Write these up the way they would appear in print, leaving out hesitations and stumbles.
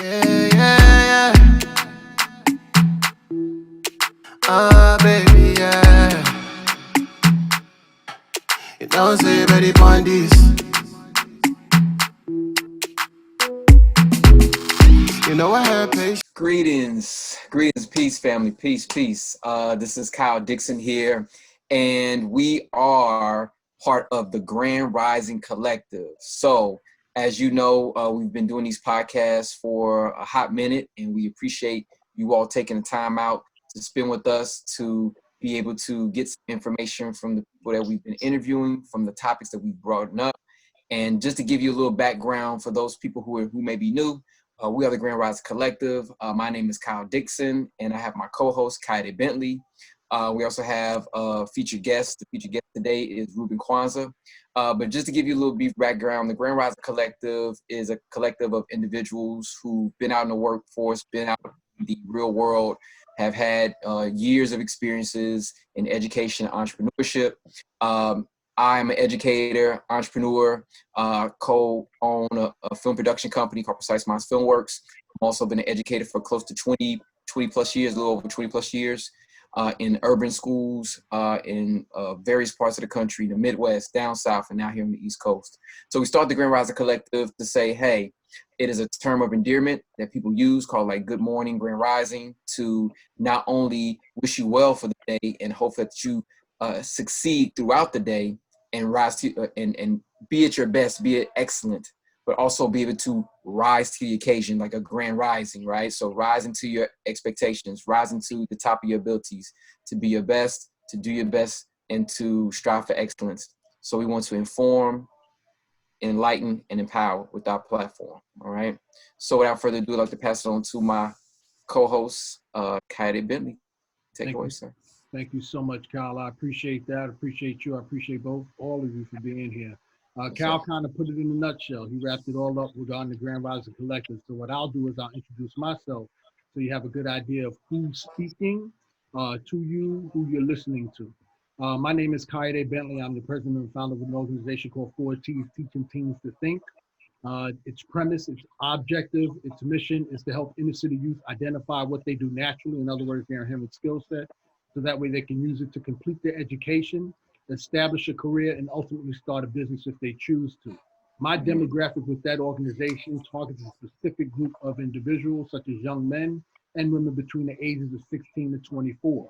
Yeah, yeah, yeah. Baby, yeah. You don't say ready on this. You know I have patience. Greetings, peace, family, peace. This is Kyle Dixon here, and we are part of the Grand Rising Collective. So, as you know, we've been doing these podcasts for a hot minute, and we appreciate you all taking the time out to spend with us to be able to get some information from the people that we've been interviewing, from the topics that we've brought up. And just to give you a little background for those people who may be new, we are the Grand Rise Collective. My name is Kyle Dixon, and I have my co-host, Kaide Bentley. We also have a featured guest. The featured guest today is Reuben Quansah. But just to give you a little brief background, the Grand Rise Collective is a collective of individuals who've been out in the workforce, been out in the real world, have had years of experiences in education and entrepreneurship. I'm an educator, entrepreneur, co-own a film production company called Precise Minds Filmworks. I've also been an educator for close to 20 plus years, a little over 20 plus years, in urban schools in various parts of the country, the Midwest, down south, and now here on the East Coast. So we started the Grand Rising Collective to say, hey, it is a term of endearment that people use called like good morning, Grand Rising, to not only wish you well for the day and hope that you succeed throughout the day and rise to and be at your best, be it excellent, but also be able to rise to the occasion like a grand rising, right? So rising to your expectations, rising to the top of your abilities, to be your best, to do your best, and to strive for excellence. So we want to inform, enlighten, and empower with our platform, all right? So without further ado, I'd like to pass it on to my co-host, Kaide Bentley. Take away, sir. Thank you so much, Kyle. I appreciate that. I appreciate you. I appreciate all of you for being here. Kyle kind of put it in a nutshell. He wrapped it all up regarding the Grand Rising Collective. So what I'll do is I'll introduce myself so you have a good idea of who's speaking to you, who you're listening to. My name is Kaide Bentley. I'm the president and founder of an organization called 4T's, Teaching Teens to Think. Its premise, its objective, its mission is to help inner city youth identify what they do naturally. In other words, their inherent skill set, so that way they can use it to complete their education, establish a career, and ultimately start a business if they choose to. My demographic with that organization targets a specific group of individuals, such as young men and women between the ages of 16 to 24.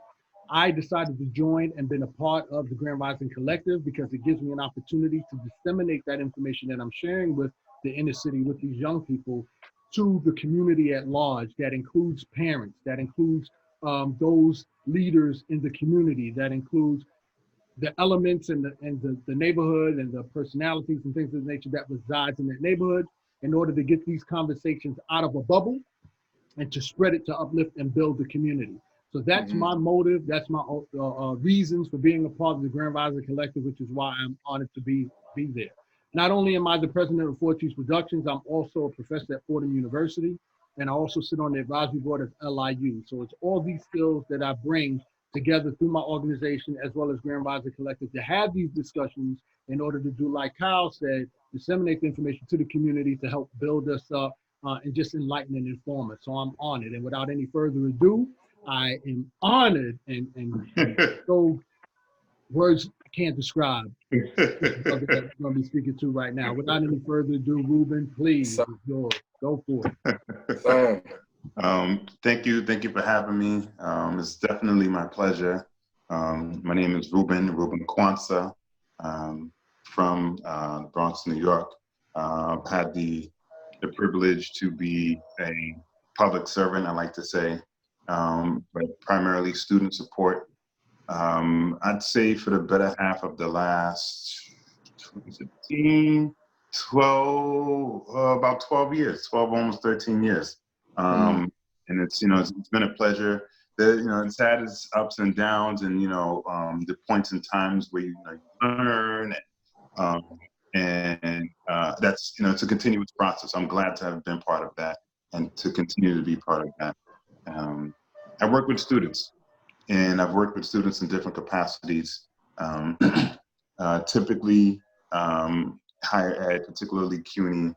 I decided to join and been a part of the Grand Rising Collective because it gives me an opportunity to disseminate that information that I'm sharing with the inner city, with these young people, to the community at large. That includes parents, that includes those leaders in the community, that includes the elements and the neighborhood and the personalities and things of the nature that resides in that neighborhood, in order to get these conversations out of a bubble and to spread it to uplift and build the community. So that's my motive. That's my reasons for being a part of the Grand Rising Collective, which is why I'm honored to be there. Not only am I the president of 4T's Productions, I'm also a professor at Fordham University, and I also sit on the advisory board of LIU. So it's all these skills that I bring together through my organization as well as Grand Rising Collective to have these discussions in order to do, like Kyle said, disseminate the information to the community to help build us up and just enlighten and inform us. So I'm honored. And without any further ado, I am honored and so words I can't describe that we're going to be speaking to right now. Without any further ado, Reuben, please, it's yours. Go for it. Thank you for having me. It's definitely my pleasure. My name is Reuben Quansah, from the Bronx, New York. I've had the privilege to be a public servant, I like to say, but primarily student support. I'd say for the better half of the last about 12 years, 12, almost 13 years. And it's, it's been a pleasure. It's had its ups and downs and, the points and times where you learn. And that's, it's a continuous process. I'm glad to have been part of that and to continue to be part of that. I work with students, and I've worked with students in different capacities, typically higher ed, particularly CUNY,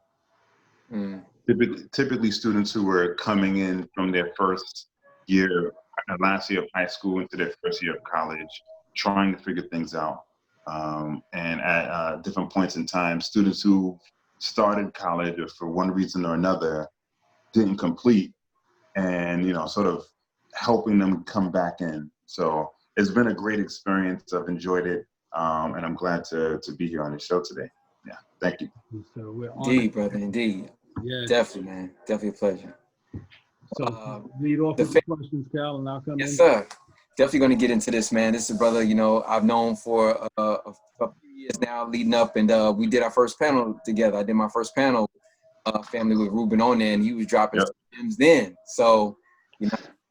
Typically students who were coming in from their first year, last year of high school into their first year of college, trying to figure things out. And at different points in time, students who started college or for one reason or another didn't complete, and sort of helping them come back in. So it's been a great experience. I've enjoyed it, and I'm glad to be here on the show today. Yeah, thank you. So we're on. Indeed, brother. Indeed. Yeah. Definitely, man. Definitely a pleasure. So lead off with the questions, Cal, and I'll come in. Yes, sir. Definitely going to get into this, man. This is a brother, I've known for a few years now leading up, and we did our first panel together. I did my first panel, family with Reuben on there, and he was dropping gems then. So,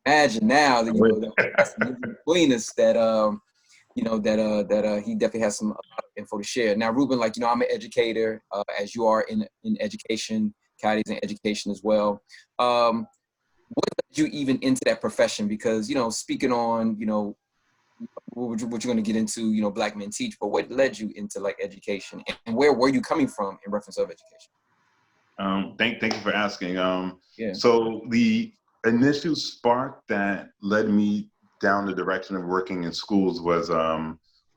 imagine now that, that's between us that, he definitely has some info to share. Now, Reuben, I'm an educator, as you are in education. Cody's in education as well. What led you even into that profession? Because, speaking on, what you're going to get into, Black Men Teach, but what led you into education, and where were you coming from in reference of education? Thank you for asking. Yeah. So the initial spark that led me down the direction of working in schools was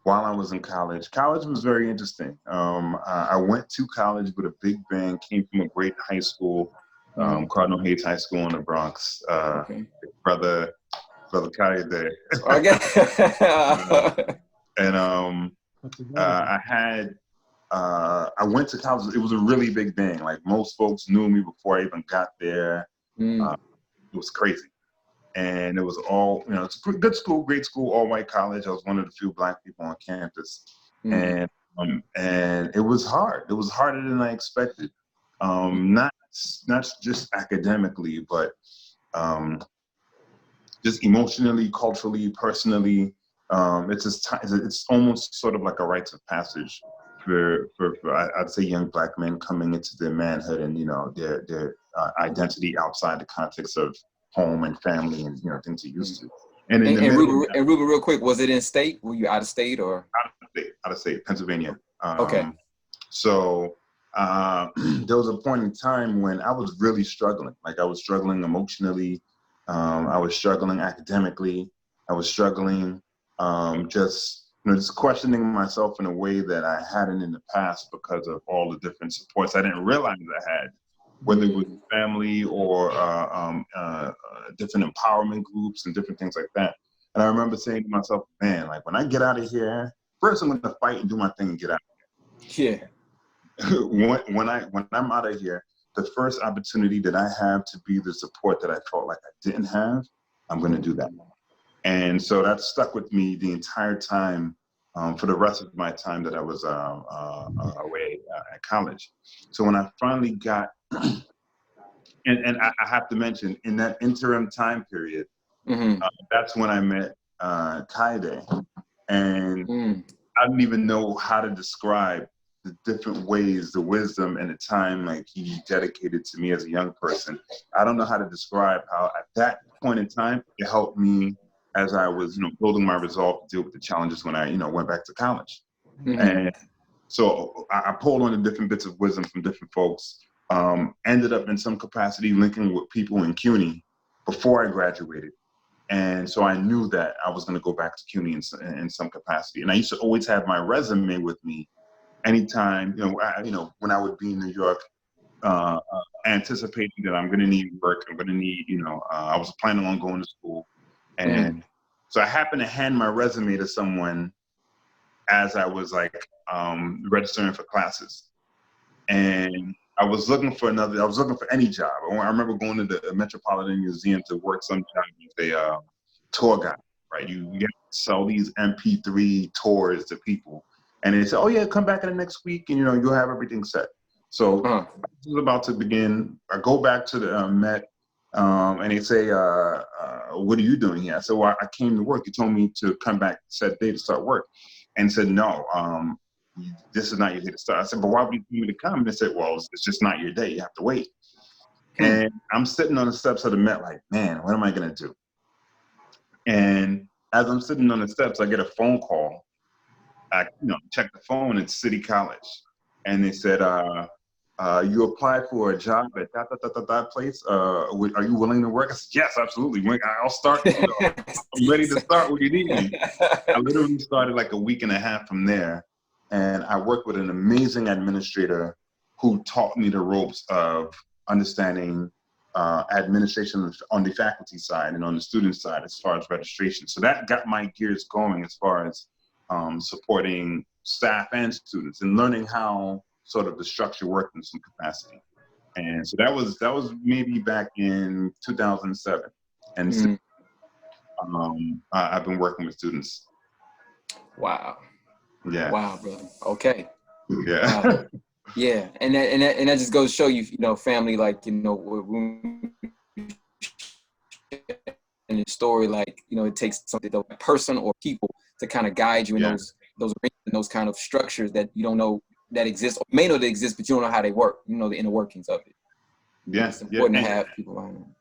while I was in college. College was very interesting. I went to college with a big bang, came from a great high school, Cardinal Hayes High School in the Bronx. Brother Kaya there. And I went to college. It was a really big bang. Most folks knew me before I even got there. It was crazy. And it was all, it's a good school, great school, all white college. I was one of the few Black people on campus. And it was hard. It was harder than I expected. Not just academically, but just emotionally, culturally, personally. It's almost sort of like a rites of passage for I'd say young Black men coming into their manhood and their identity outside the context of home and family and things you're used to. And Reuben, real quick, was it in state? Were you out of state or? Out of state, Pennsylvania. Okay. So there was a point in time when I was really struggling. I was struggling emotionally. I was struggling academically. I was struggling just questioning myself in a way that I hadn't in the past because of all the different supports I didn't realize I had, whether it was family or different empowerment groups and different things like that. And I remember saying to myself, man, when I get out of here, first I'm going to fight and do my thing and get out of here. Yeah. when I'm out of here, the first opportunity that I have to be the support that I felt like I didn't have, I'm going to do that. And so that stuck with me the entire time for the rest of my time that I was away at college. So when I finally got, and I have to mention, in that interim time period, that's when I met Kaide. And I didn't even know how to describe the different ways, the wisdom and the time he dedicated to me as a young person. I don't know how to describe how at that point in time, it helped me as I was, building my resolve to deal with the challenges when I, went back to college. And so I pulled on the different bits of wisdom from different folks, ended up in some capacity linking with people in CUNY before I graduated. And so I knew that I was going to go back to CUNY in some capacity. And I used to always have my resume with me anytime, when I would be in New York, anticipating that I'm going to need work, I'm going to need, I was planning on going to school. And so I happened to hand my resume to someone as I was registering for classes. And I was looking for any job. I remember going to the Metropolitan Museum to work some job as a tour guide, right? You get to sell these MP3 tours to people. And they said, oh yeah, come back in the next week and you'll have everything set. So this was about to begin. I go back to the Met and they say, what are you doing here? I said, well, I came to work. You told me to come back set day to start work. And said, no, this is not your day to start. I said, but why would you need me to come? And they said, well, it's just not your day. You have to wait. And I'm sitting on the steps of the Met man, what am I going to do? And as I'm sitting on the steps, I get a phone call. I check the phone, it's City College. And they said, you applied for a job at that place. Are you willing to work? I said, yes, absolutely. I'll start. I'm ready to start when you need me. I literally started like a week and a half from there. And I worked with an amazing administrator who taught me the ropes of understanding administration on the faculty side and on the student side as far as registration. So that got my gears going as far as supporting staff and students and learning how sort of the structure worked in some capacity. And so that was maybe back in 2007. And I've been working with students. Wow. Yeah. Wow, brother. Okay. Yeah. Wow. Yeah, and that just goes to show you, family, like, in the story, like, it takes something, a person or people to kind of guide you in those kind of structures that you don't know that exist, or may know they exist, but you don't know how they work. The inner workings of it. Yeah, it's important to have people around them.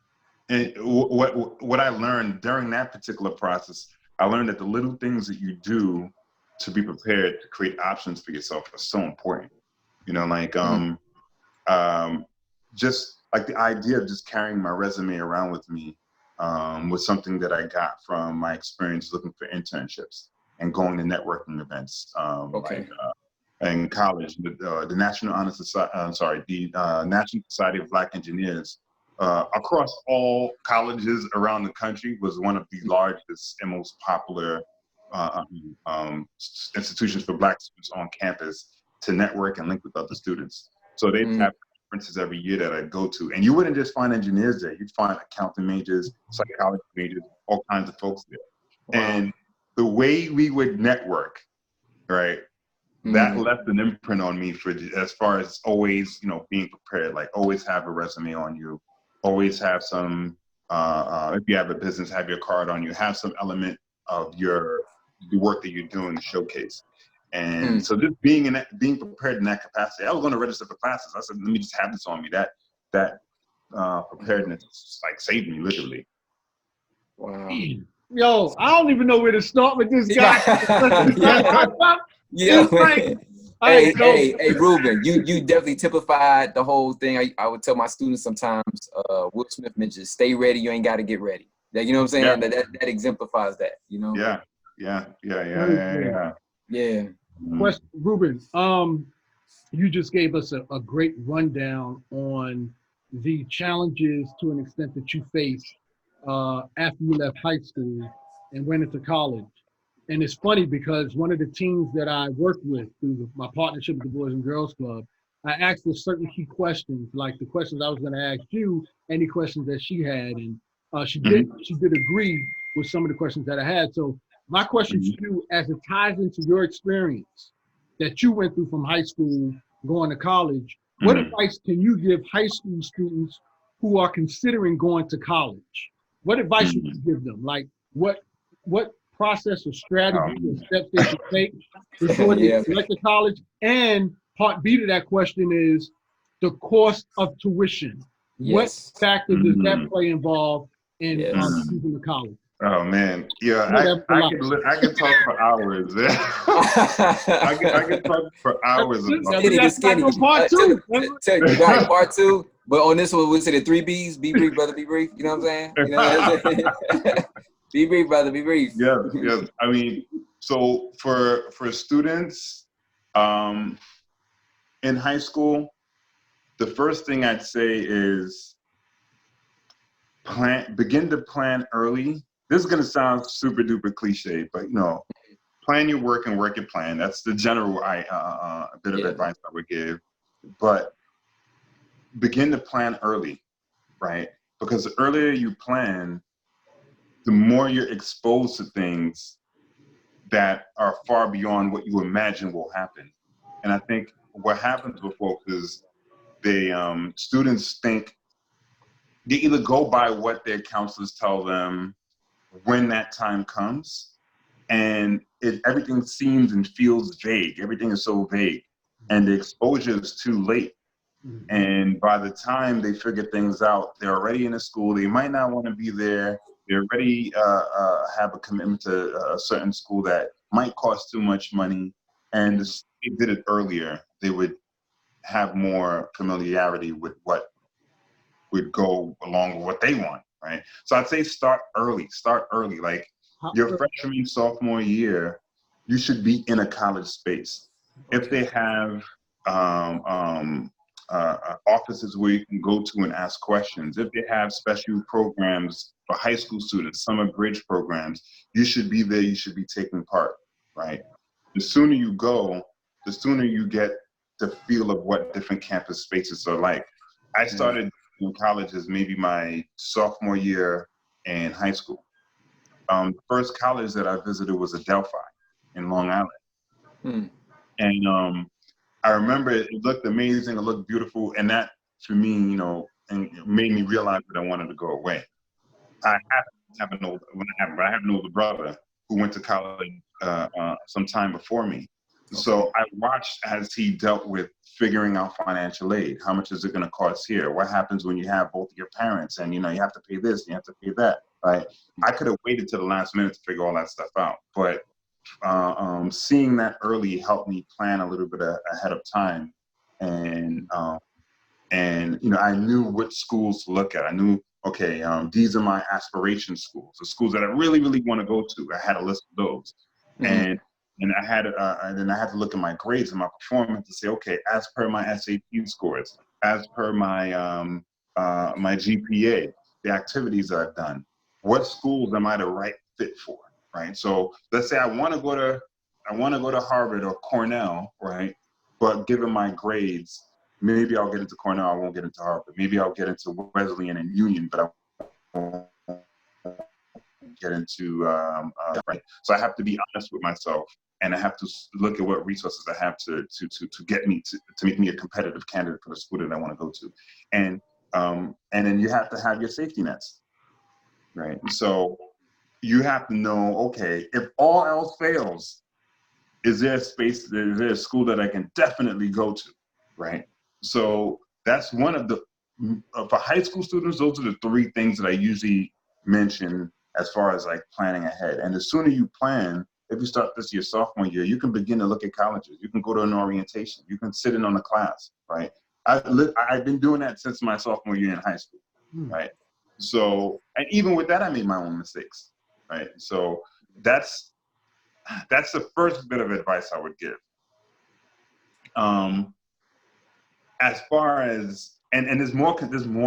And what I learned during that particular process, I learned that the little things that you do to be prepared to create options for yourself are so important. Just like the idea of just carrying my resume around with me was something that I got from my experience looking for internships and going to networking events. In college, the National Honor Society, the National Society of Black Engineers, across all colleges around the country, was one of the largest and most popular institutions for Black students on campus to network and link with other students. So they have conferences every year that I go to, and you wouldn't just find engineers there; you'd find accounting majors, psychology majors, all kinds of folks there. Wow. And the way we would network, right? That left an imprint on me as far as always, being prepared, like always have a resume on you, always have some, if you have a business, have your card on you, have some element of the work that you're doing to showcase. And so just being prepared in that capacity, I was going to register for classes. I said, let me just have this on me. That preparedness like saved me literally. Wow. Yo, I don't even know where to start with this guy. Yeah, hey, Reuben, you definitely typified the whole thing. I would tell my students sometimes, Will Smith mentions, stay ready, you ain't got to get ready. You know what I'm saying? Yeah. That exemplifies that, Yeah. Question, Reuben, you just gave us a great rundown on the challenges to an extent that you faced after you left high school and went into college. And it's funny because one of the teams that I worked with through my partnership with the Boys and Girls Club, I asked her certain key questions, like the questions I was going to ask you, any questions that she had. And she did agree with some of the questions that I had. So my question to you, as it ties into your experience that you went through from high school going to college, what advice can you give high school students who are considering going to college? What advice would you give them? Like what process or strategy or steps they should take before they select a college? And part B to that question is the cost of tuition. What factor does that play involved in choosing the college? Oh man, yeah, I can talk for hours. I can talk for hours. That's part two. Right, part two. But on this one, we'll say the 3 B's: be brief, brother, be brief. You know what I'm saying? Be brief, brother, be brief. Yes. I mean, so for students in high school, the first thing I'd say is begin to plan early. This is gonna sound super duper cliche, but plan your work and work your plan. That's the general bit of advice I would give. But begin to plan early, right? Because the earlier you plan, the more you're exposed to things that are far beyond what you imagine will happen. And I think what happens with folks is students think they either go by what their counselors tell them when that time comes, and everything seems and feels vague. Everything is so vague, and the exposure is too late. And by the time they figure things out, they're already in a school. They might not want to be there. They already have a commitment to a certain school that might cost too much money. And if they did it earlier, they would have more familiarity with what would go along with what they want, right? So I'd say start early. Like your freshman, sophomore year, you should be in a college space. If they have offices where you can go to and ask questions, if they have special programs for high school students, summer bridge programs, you should be there, you should be taking part, right? The sooner you go, the sooner you get the feel of what different campus spaces are like. I started in college as maybe my sophomore year in high school. The first college that I visited was Adelphi in Long Island. And I remember it looked amazing, it looked beautiful, and that, for me, you know, and it made me realize that I wanted to go away. I have an older brother who went to college some time before me. So I watched as he dealt with figuring out financial aid. How much is it going to cost here? What happens when you have both your parents and, you know, you have to pay this, you have to pay that, right? I could have waited to the last minute to figure all that stuff out. But seeing that early helped me plan a little bit ahead of time. And you know, I knew which schools to look at. I knew, okay, these are my aspiration schools, the schools that I really, really want to go to. I had a list of those. And then I had to look at my grades and my performance to say, okay, as per my SAT scores, as per my my GPA, the activities that I've done, what schools am I the right fit for, right? So let's say I want to go to Harvard or Cornell, right? But given my grades, maybe I'll get into Cornell, I won't get into Harvard. Maybe I'll get into Wesleyan and Union, but I won't get into right. So I have to be honest with myself, and I have to look at what resources I have to get me to make me a competitive candidate for the school that I want to go to, and then you have to have your safety nets, right? So you have to know, okay, if all else fails, is there a school that I can definitely go to, right? So that's one of the, for high school students, those are the three things that I usually mention as far as like planning ahead. And the sooner you plan, if you start this your sophomore year, you can begin to look at colleges. You can go to an orientation. You can sit in on a class, right? I've been doing that since my sophomore year in high school, right? So, and even with that, I made my own mistakes, right? So that's the first bit of advice I would give. As far as, and there's more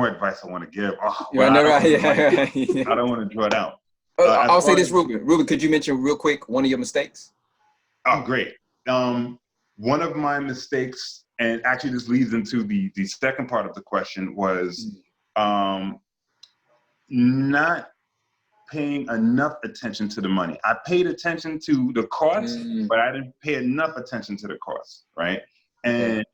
advice I want to give. I don't want to draw it out. I'll say this, Reuben. Reuben, could you mention real quick one of your mistakes? Oh, great. One of my mistakes, and actually this leads into the second part of the question, was not paying enough attention to the money. I paid attention to the cost, but I didn't pay enough attention to the cost, right? And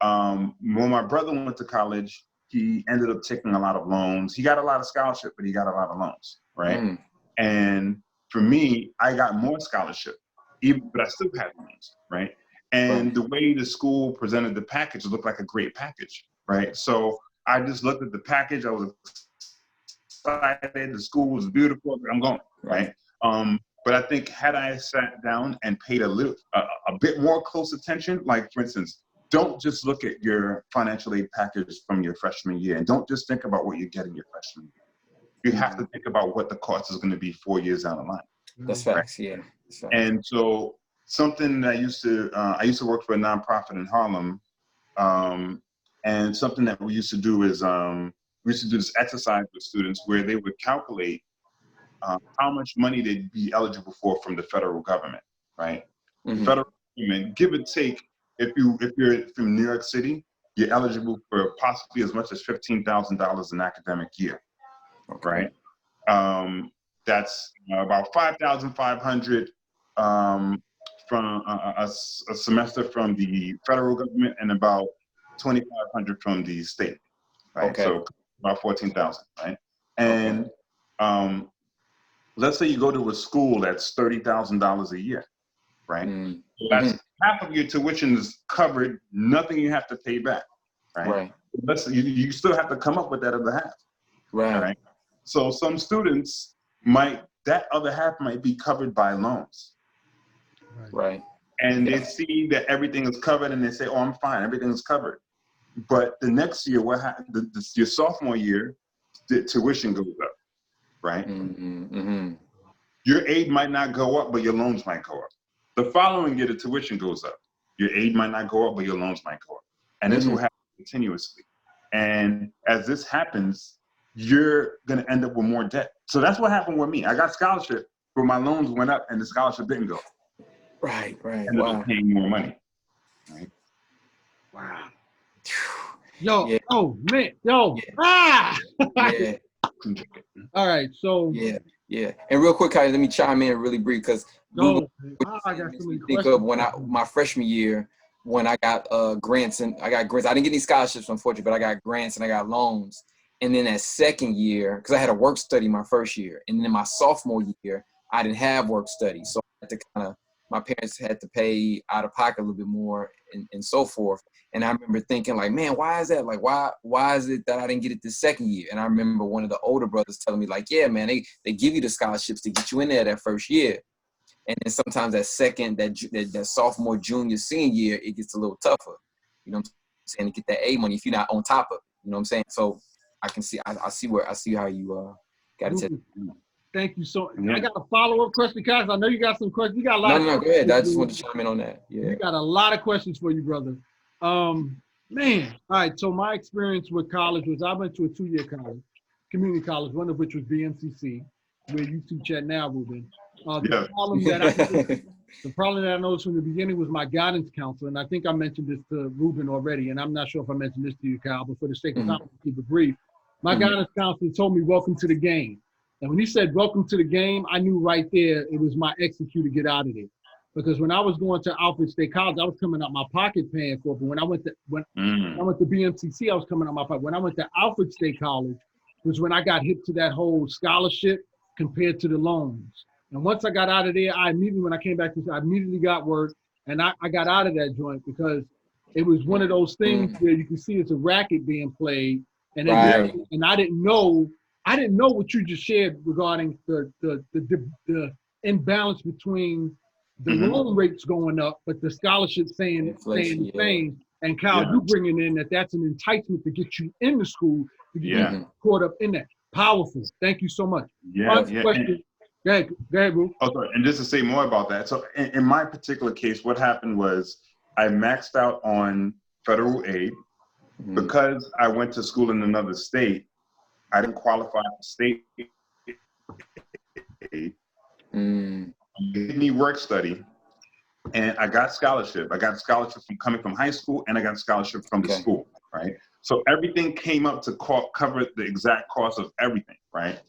when my brother went to college, he ended up taking a lot of loans. He got a lot of scholarship, but he got a lot of loans, right? And for me, I got more scholarship, but I still had loans, right? And the way the school presented the package looked like a great package, right? So I just looked at the package. I was excited. The school was beautiful. I'm going, right? But I think had I sat down and paid a bit more close attention, like for instance, don't just look at your financial aid package from your freshman year, and don't just think about what you get in your freshman year. You have to think about what the cost is going to be 4 years down the line. That's facts, right? Yeah. That's facts. And so something that I used to work for a nonprofit in Harlem, and something that we used to do is we used to do this exercise with students where they would calculate how much money they'd be eligible for from the federal government, right? The federal government, give or take, if you're from New York City, you're eligible for possibly as much as $15,000 an academic year, right? That's about $5,500 from a semester from the federal government, and about $2,500 from the state, right? So about $14,000, right? And let's say you go to a school that's $30,000 a year, right? So that's half of your tuition is covered, nothing you have to pay back, right? You still have to come up with that other half, right? So some students that other half might be covered by loans, right? and they see that everything is covered, and they say, "Oh, I'm fine. Everything is covered." But the next year, what happened? Your sophomore year, the tuition goes up, right? Your aid might not go up, but your loans might go up. The following year, the tuition goes up. Your aid might not go up, but your loans might go up. And this will happen continuously. And as this happens, you're going to end up with more debt. So that's what happened with me. I got scholarship, but my loans went up and the scholarship didn't go. Right. Ended up paying more money. Right? Wow. Yo, Yeah. oh man, yo, yeah. Yeah. All right, so Yeah. And real quick, Kyle, let me chime in really brief because I got so many think questions. of when my freshman year, when I got grants. I didn't get any scholarships, unfortunately, but I got grants and I got loans. And then that second year, because I had a work study my first year, and then my sophomore year, I didn't have work study, so I had to my parents had to pay out of pocket a little bit more and so forth. And I remember thinking like, man, why is that? Like, why is it that I didn't get it the second year? And I remember one of the older brothers telling me like, yeah, man, they give you the scholarships to get you in there that first year. And then sometimes that sophomore, junior, senior year, it gets a little tougher. You know what I'm saying? To get that A money if you're not on top of it. You know what I'm saying? So I can see, I see how you got it. Thank you so much. I got a follow-up question, guys. I know you got some questions. You got a lot. No, go ahead. I just wanted to chime in on that. Yeah. You got a lot of questions for you, brother. Man. All right. So my experience with college was I went to a 2-year college, community college, one of which was BMCC, where you teach at now, Reuben. The problem that I noticed from the beginning was my guidance counselor, and I think I mentioned this to Reuben already, and I'm not sure if I mentioned this to you, Kyle, but for the sake of time, I'll keep it brief. My guidance counselor told me, "Welcome to the game." And when he said, "Welcome to the game," I knew right there it was my execute to get out of there. Because when I was going to Alfred State College, I was coming out my pocket paying for it. But when I went to BMCC, I was coming out my pocket. When I went to Alfred State College, was when I got hit to that whole scholarship compared to the loans. And once I got out of there, when I came back, I immediately got work, and I got out of that joint because it was one of those things where you can see it's a racket being played, and and I didn't know what you just shared regarding the imbalance between the loan rates going up, but the scholarship staying the same. And Kyle, you bringing in that's an enticement to get you into school to get you caught up in that. Powerful. Thank you so much. Question. Go ahead, Boo. Oh, sorry. And just to say more about that. So in my particular case, what happened was I maxed out on federal aid because I went to school in another state. I didn't qualify for state aid. Gave me work study, and I got scholarship. I got scholarship from coming from high school, and I got scholarship from the school, right? So everything came up to cover the exact cost of everything, right?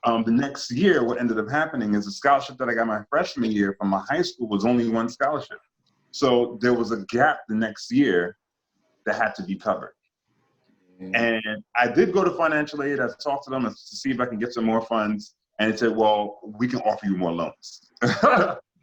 The next year, what ended up happening is the scholarship that I got my freshman year from my high school was only one scholarship. So there was a gap the next year that had to be covered. And I did go to financial aid. I talked to them to see if I can get some more funds. And they said, well, we can offer you more loans.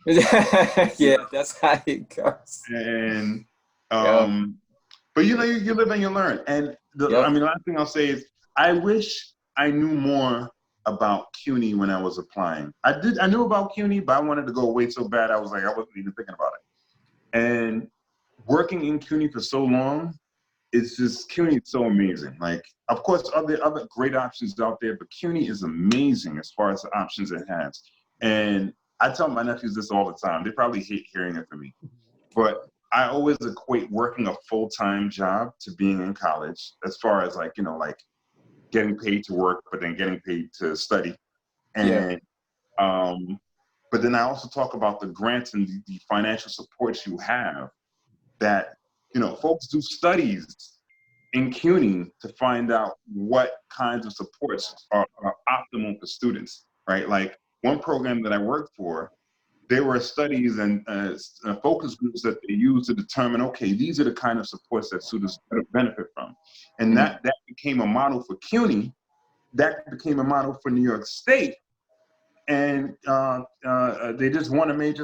Yeah, that's how it goes. And, but you live and you learn. And the last thing I'll say is I wish I knew more about CUNY when I was applying. I knew about CUNY, but I wanted to go away so bad. I was like, I wasn't even thinking about it. And working in CUNY for so long, it's just, CUNY is so amazing. Like, of course, other great options out there, but CUNY is amazing as far as the options it has. And I tell my nephews this all the time. They probably hate hearing it from me, but I always equate working a full-time job to being in college, as far as like getting paid to work, but then getting paid to study. And but then I also talk about the grants and the financial supports you have that, folks do studies in CUNY to find out what kinds of supports are optimal for students, right? Like one program that I worked for, there were studies and focus groups that they used to determine, okay, these are the kind of supports that students benefit from. And that became a model for CUNY, that became a model for New York State. And they just won a major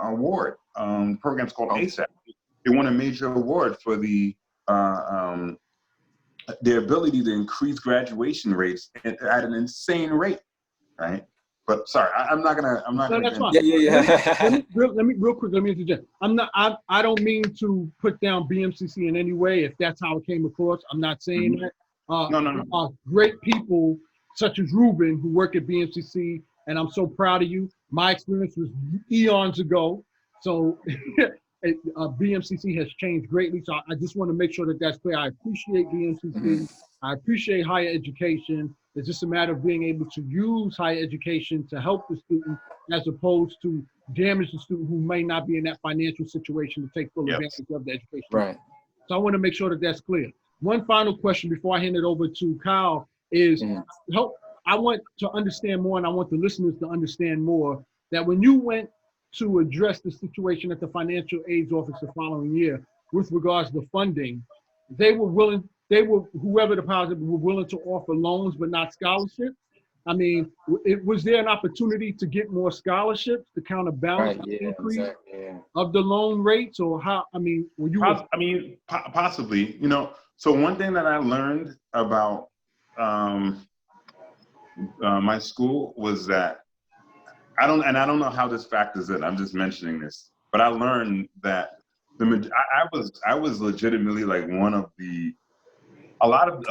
award. The program's called ASAP. They won a major award for their ability to increase graduation rates at an insane rate, right? But sorry, I'm not gonna. No, that's fine. Yeah, yeah. Let me real quick. Let me interject. I don't mean to put down BMCC in any way. If that's how it came across, I'm not saying that. No. Great people such as Reuben who work at BMCC, and I'm so proud of you. My experience was eons ago, so BMCC has changed greatly. So I just want to make sure that that's clear. I appreciate BMCC. I appreciate higher education. It's just a matter of being able to use higher education to help the student as opposed to damage the student who may not be in that financial situation to take full advantage of the education. Right. So I want to make sure that that's clear. One final question before I hand it over to Kyle is I want to understand more, and I want the listeners to understand more, that when you went to address the situation at the financial aids office the following year with regards to funding, whoever the powers were willing to offer loans but not scholarships. I mean, was there an opportunity to get more scholarships to counterbalance the increase of the loan rates, or how? I mean, were you? Possibly. You know, so one thing that I learned about my school was that I don't know how this factors in. I'm just mentioning this, but I learned that I was legitimately like one of a lot of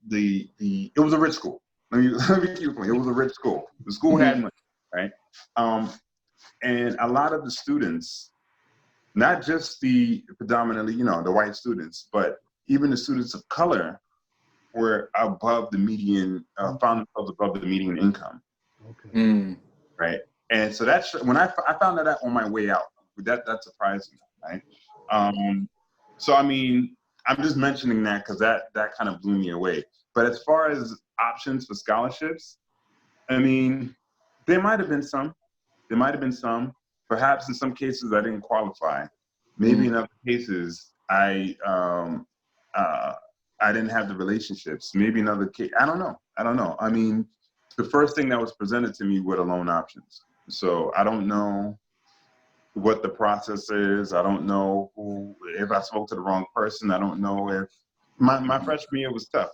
the it was a rich school. Let me keep it. It was a rich school. The school had money, right? And a lot of the students, not just the predominantly, the white students, but even the students of color were above the median, found themselves above the median income. Okay. Right. And so that's when I found that out on my way out. That surprised me, right? So I mean, I'm just mentioning that because that kind of blew me away. But as far as options for scholarships, I mean, there might have been some. Perhaps in some cases I didn't qualify. Maybe in other cases I didn't have the relationships. Maybe in other cases, I don't know. I mean, the first thing that was presented to me were the loan options. So I don't know what the process is. I don't know if I spoke to the wrong person. I don't know if my freshman year was tough,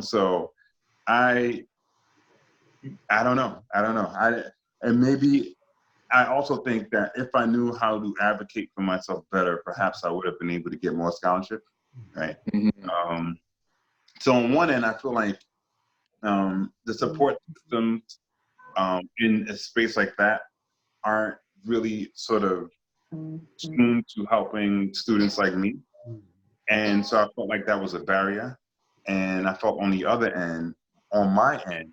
so I don't know. And maybe I also think that if I knew how to advocate for myself better, perhaps I would have been able to get more scholarship, right? So on one end, I feel like the support systems in a space like that aren't really sort of tuned to helping students like me. And so I felt like that was a barrier. And I felt on the other end, on my end,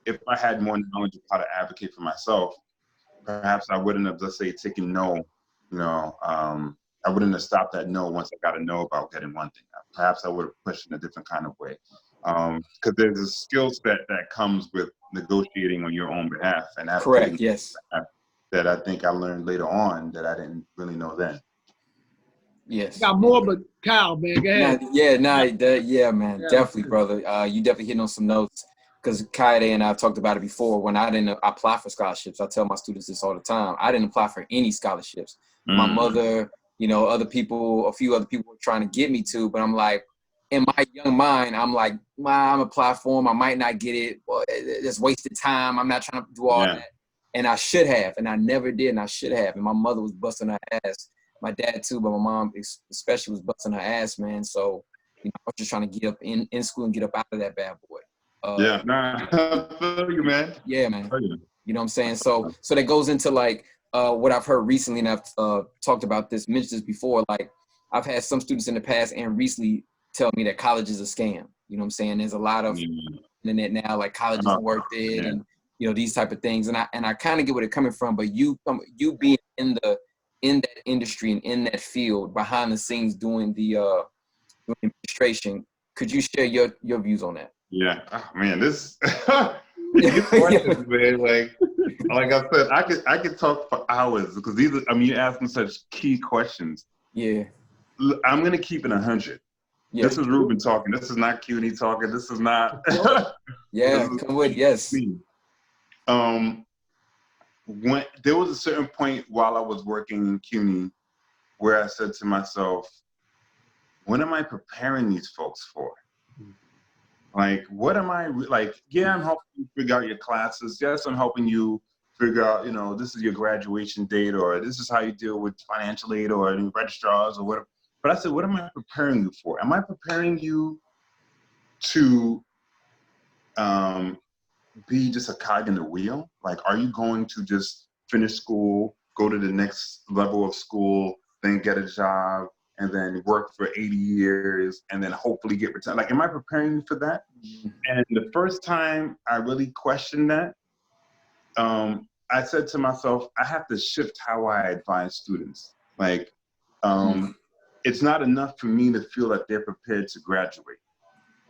if I had more knowledge of how to advocate for myself, perhaps I wouldn't have, let's say, taken no, I wouldn't have stopped that no once I got to know about getting one thing. Perhaps I would have pushed in a different kind of way. Because there's a skill set that comes with negotiating on your own behalf. And correct, yes. That I think I learned later on that I didn't really know then. Yes. Got more, but Kyle, man, go ahead. Man, definitely, brother. You definitely hitting on some notes, because Kaide and I've talked about it before. When I didn't apply for scholarships, I tell my students this all the time. I didn't apply for any scholarships. My mother, other people, a few other people were trying to get me to, but I'm like, in my young mind, I'm like, I'm apply for them. I might not get it. Well, it's wasted time. I'm not trying to do all that. And I should have, and I never did, and I should have. And my mother was busting her ass. My dad too, but my mom especially was busting her ass, man. So, I was just trying to get up in school and get up out of that bad boy. I feel you, man. Yeah, man. You know what I'm saying? So that goes into like what I've heard recently, and I've talked about this, mentioned this before. Like, I've had some students in the past and recently tell me that college is a scam. You know what I'm saying? There's a lot of internet now, like college isn't worth it, and these type of things. And I kind of get where they're coming from, but you being in that industry and in that field behind the scenes doing the administration, could you share your views on that? Yeah, man, this questions, man. Like I said, I could talk for hours because you're asking such key questions. Yeah, I'm gonna keep it 100. Yeah. This is Reuben talking. This is not CUNY talking. This is not. Come with yes. When there was a certain point while I was working in CUNY where I said to myself, what am I preparing these folks for? Like, what am I, like, yeah, I'm helping you figure out your classes. Yes, I'm helping you figure out, you know, this is your graduation date, or this is how you deal with financial aid or registrars or whatever. But I said, what am I preparing you for? Am I preparing you to be just a cog in the wheel? Like, are you going to just finish school, go to the next level of school, then get a job, and then work for 80 years, and then hopefully get retired? Like, am I preparing you for that? And the first time I really questioned that, I said to myself, I have to shift how I advise students. Like, it's not enough for me to feel that they're prepared to graduate,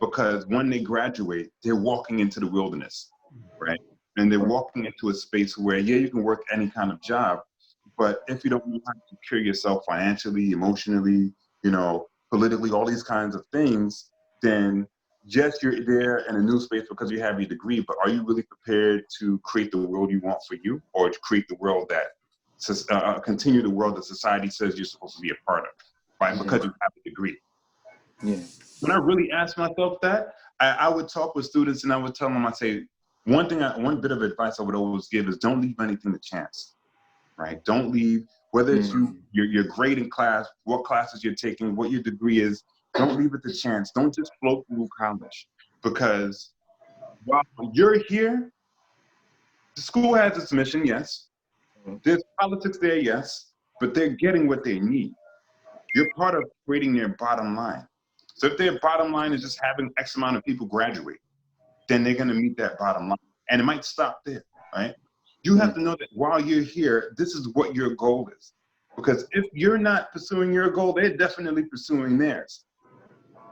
because when they graduate, they're walking into the wilderness, right? And they're walking into a space where, yeah, you can work any kind of job, but if you don't know how to secure yourself financially, emotionally, you know, politically, all these kinds of things, then yes, you're there in a new space because you have your degree, but are you really prepared to create the world you want for you, or to create the world that, continue the world that society says you're supposed to be a part of, right? Because you have a degree. Yeah. When I really asked myself that, I would talk with students and I would tell them, I'd say, one bit of advice I would always give is don't leave anything to chance, right? Don't leave, whether it's your grade in class, what classes you're taking, what your degree is, don't leave it to chance. Don't just float through college, because while you're here, the school has its mission, yes. There's politics there, yes, but they're getting what they need. You're part of creating their bottom line. So if their bottom line is just having X amount of people graduate, then they're going to meet that bottom line. And it might stop there, right? You have to know that while you're here, this is what your goal is. Because if you're not pursuing your goal, they're definitely pursuing theirs.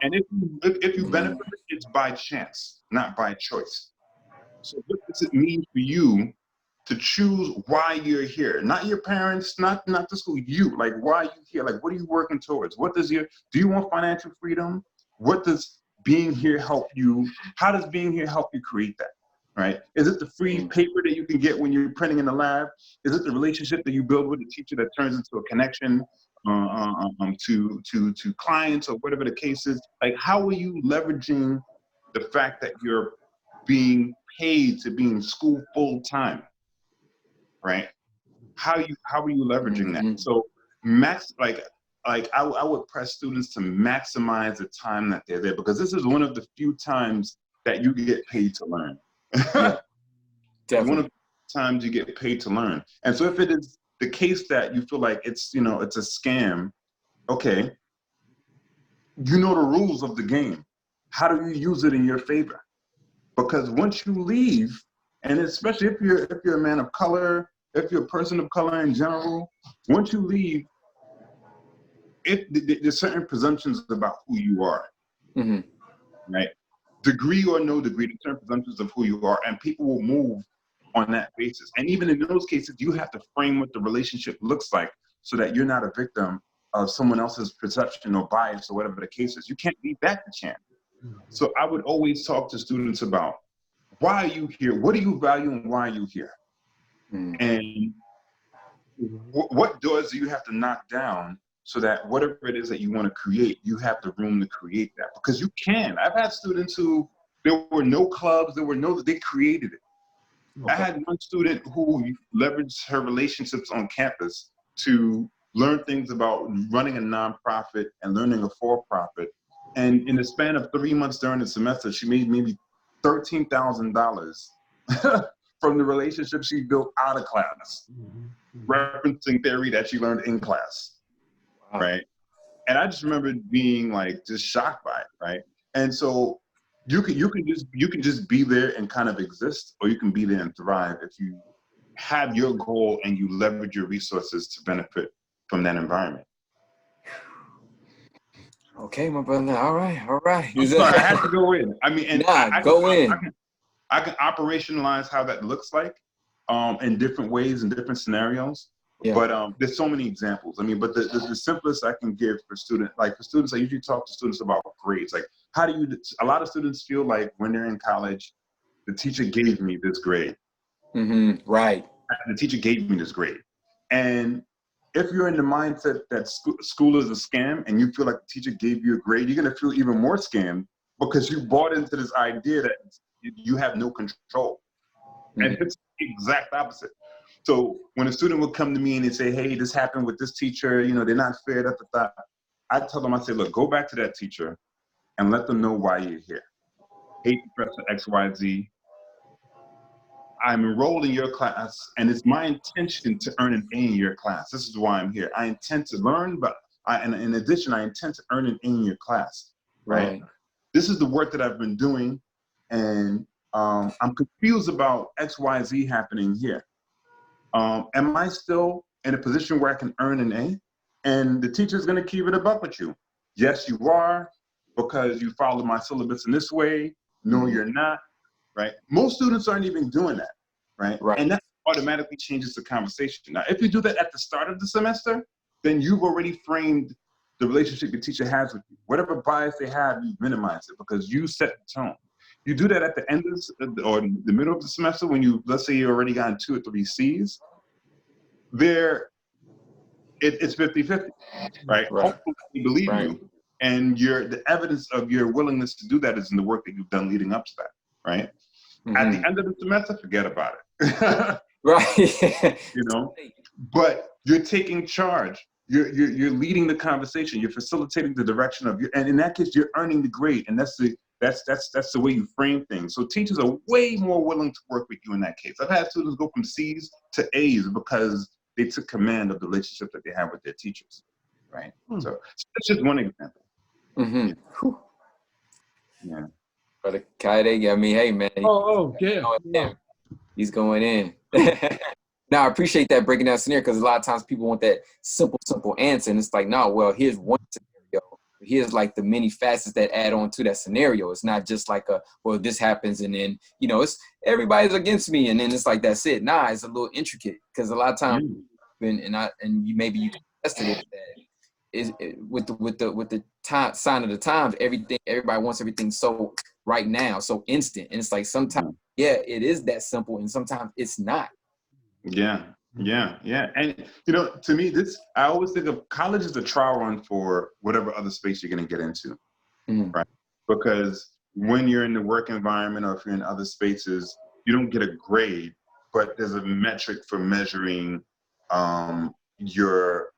And if you benefit, it's by chance, not by choice. So what does it mean for you to choose why you're here? Not your parents, not the school, you. Like, why are you here? Like, what are you working towards? Do you want financial freedom? What does being here help you? How does being here help you create that, right? Is it the free paper that you can get when you're printing in the lab? Is it the relationship that you build with the teacher that turns into a connection to clients, or whatever the case is? Like, how are you leveraging the fact that you're being paid to be in school full time, right? How are you leveraging that? So I would press students to maximize the time that they're there, because this is one of the few times that you get paid to learn. Yeah, definitely. One of the times you get paid to learn. And so if it is the case that you feel like it's, it's a scam, okay, you know the rules of the game. How do you use it in your favor? Because once you leave, and especially if you're a man of color, if you're a person of color in general, once you leave, there's certain presumptions about who you are, right? Degree or no degree, there's certain presumptions of who you are, and people will move on that basis. And even in those cases, you have to frame what the relationship looks like so that you're not a victim of someone else's perception or bias or whatever the case is. You can't leave that to chance. So I would always talk to students about, why are you here? What do you value and why are you here? And what doors do you have to knock down so that whatever it is that you want to create, you have the room to create that? Because you can. I've had students who, there were no clubs, they created it. Okay. I had one student who leveraged her relationships on campus to learn things about running a nonprofit and learning a for-profit. And in the span of 3 months during the semester, she made maybe $13,000 from the relationship she built out of class, referencing theory that she learned in class, right? And I just remember being like just shocked by it, right? And so you can just be there and kind of exist, or you can be there and thrive if you have your goal and you leverage your resources to benefit from that environment. Okay, my brother. All right. I'm sorry, I had to go in. I mean, and I can operationalize how that looks like in different ways, in different scenarios. Yeah. But there's so many examples. I mean, but the simplest I can give for students, I usually talk to students about grades. Like, a lot of students feel like when they're in college, the teacher gave me this grade. Right. The teacher gave me this grade. And if you're in the mindset that school is a scam and you feel like the teacher gave you a grade, you're going to feel even more scammed because you bought into this idea that you have no control. And it's the exact opposite. So when a student would come to me and they say, hey, this happened with this teacher, you know, they're not fair, I tell them, I say, look, go back to that teacher and let them know why you're here. Hey, Professor XYZ, I'm enrolled in your class, and it's my intention to earn an A in your class. This is why I'm here. I intend to learn, but and in addition, I intend to earn an A in your class, right? This is the work that I've been doing, and I'm confused about XYZ happening here. Am I still in a position where I can earn an A? And the teacher's gonna keep it a buck with you. Yes, you are, because you followed my syllabus in this way. No, you're not. Right? Most students aren't even doing that, right? And that automatically changes the conversation. Now, if you do that at the start of the semester, then you've already framed the relationship your teacher has with you. Whatever bias they have, you minimize it because you set the tone. You do that at the end of or in the middle of the semester when you, let's say you already gotten 2 or 3 C's, it's 50-50, right? Hopefully they believe you, and the evidence of your willingness to do that is in the work that you've done leading up to that, right? At the end of the semester, forget about it. You know, but you're taking charge. You're leading the conversation. You're facilitating the direction of and in that case, you're earning the grade, and that's the way you frame things. So teachers are way more willing to work with you in that case. I've had students go from C's to A's because they took command of the relationship that they have with their teachers, right? So that's just one example. Yeah. Brother Kaide, I mean, hey, man. He's going in. Now, I appreciate that breaking down scenario because a lot of times people want that simple answer. And it's like, no, well, here's one scenario. Here's like the many facets that add on to that scenario. It's not just like well, this happens and then, you know, it's everybody's against me. And then it's like, that's it. Nah, it's a little intricate because a lot of times, maybe you tested it, that with the time sign of the times, everybody wants everything so right now, so instant, and it's like sometimes it is that simple, and sometimes it's not. Yeah, and you know, to me, I always think of college as a trial run for whatever other space you're going to get into, right? Because when you're in the work environment or if you're in other spaces, you don't get a grade, but there's a metric for measuring your,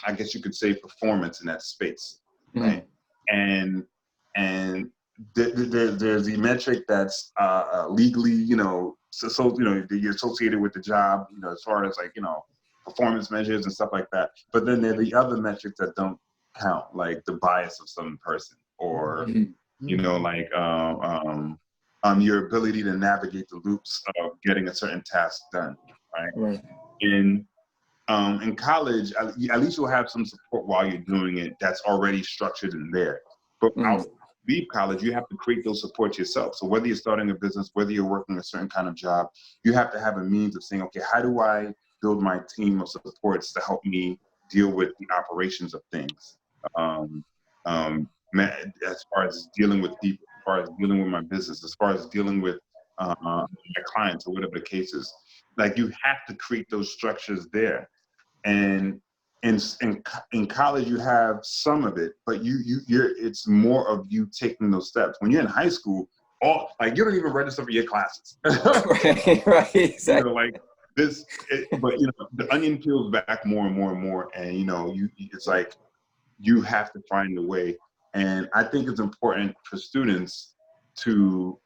I guess you could say, performance in that space, right? And there's the metric that's legally, you know, so you know, you're associated with the job, you know, as far as like, you know, performance measures and stuff like that. But then there are the other metrics that don't count, like the bias of some person, or you know, like your ability to navigate the loops of getting a certain task done, right? In college, at least you'll have some support while you're doing it that's already structured in there. But leave college, you have to create those supports yourself. So whether you're starting a business, whether you're working a certain kind of job, you have to have a means of saying, okay, how do I build my team of supports to help me deal with the operations of things? As far as dealing with people, as far as dealing with my business, as far as dealing with my clients or whatever the case is. Like, you have to create those structures there. And in college, you have some of it, but it's more of you taking those steps. When you're in high school, you don't even register for your classes. right, exactly. You know, like this, but you know, the onion peels back more and more and more, and you know, it's like you have to find a way. And I think it's important for students to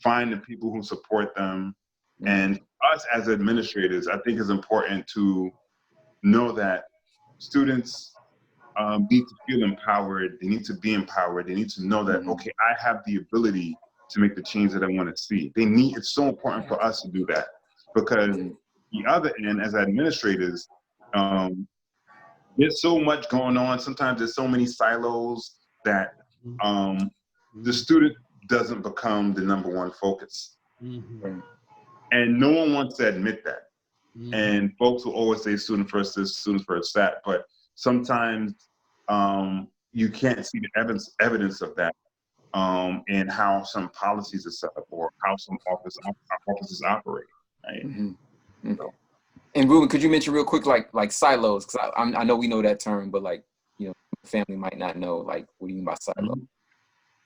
find the people who support them, and us as administrators, I think it's important to know that students need to feel empowered. They need to be empowered. They need to know that, okay, I have the ability to make the change that I want to see. It's so important for us to do that, because the other end, as administrators, there's so much going on. Sometimes there's so many silos that the student doesn't become the #1 focus. And no one wants to admit that. And folks will always say student first this, student first that, but sometimes you can't see the evidence of that in how some policies are set up or how some offices operate, right? So. And Reuben, could you mention real quick, like silos? Because I know we know that term, but like, you know, family might not know, like, what do you mean by silo?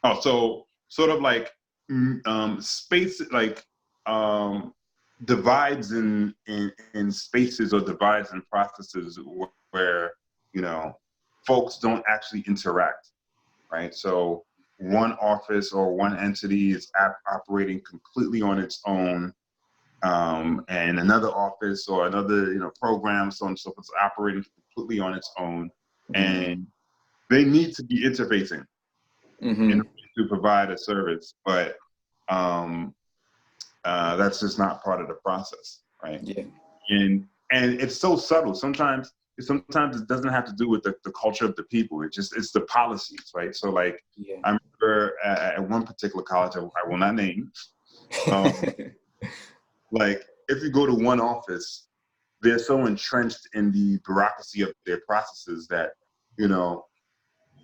Oh, so sort of like space, like divides in spaces or divides in processes where, you know, folks don't actually interact, right? So one office or one entity is operating completely on its own, and another office or another, you know, program, so on and so forth, is operating completely on its own, and they need to be interfacing in order to provide a service, but um, that's just not part of the process, right? Yeah. And it's so subtle. Sometimes it doesn't have to do with the culture of the people. It's the policies, right? So like Yeah. I remember at one particular college, I will not name, like if you go to one office, they're so entrenched in the bureaucracy of their processes that, you know,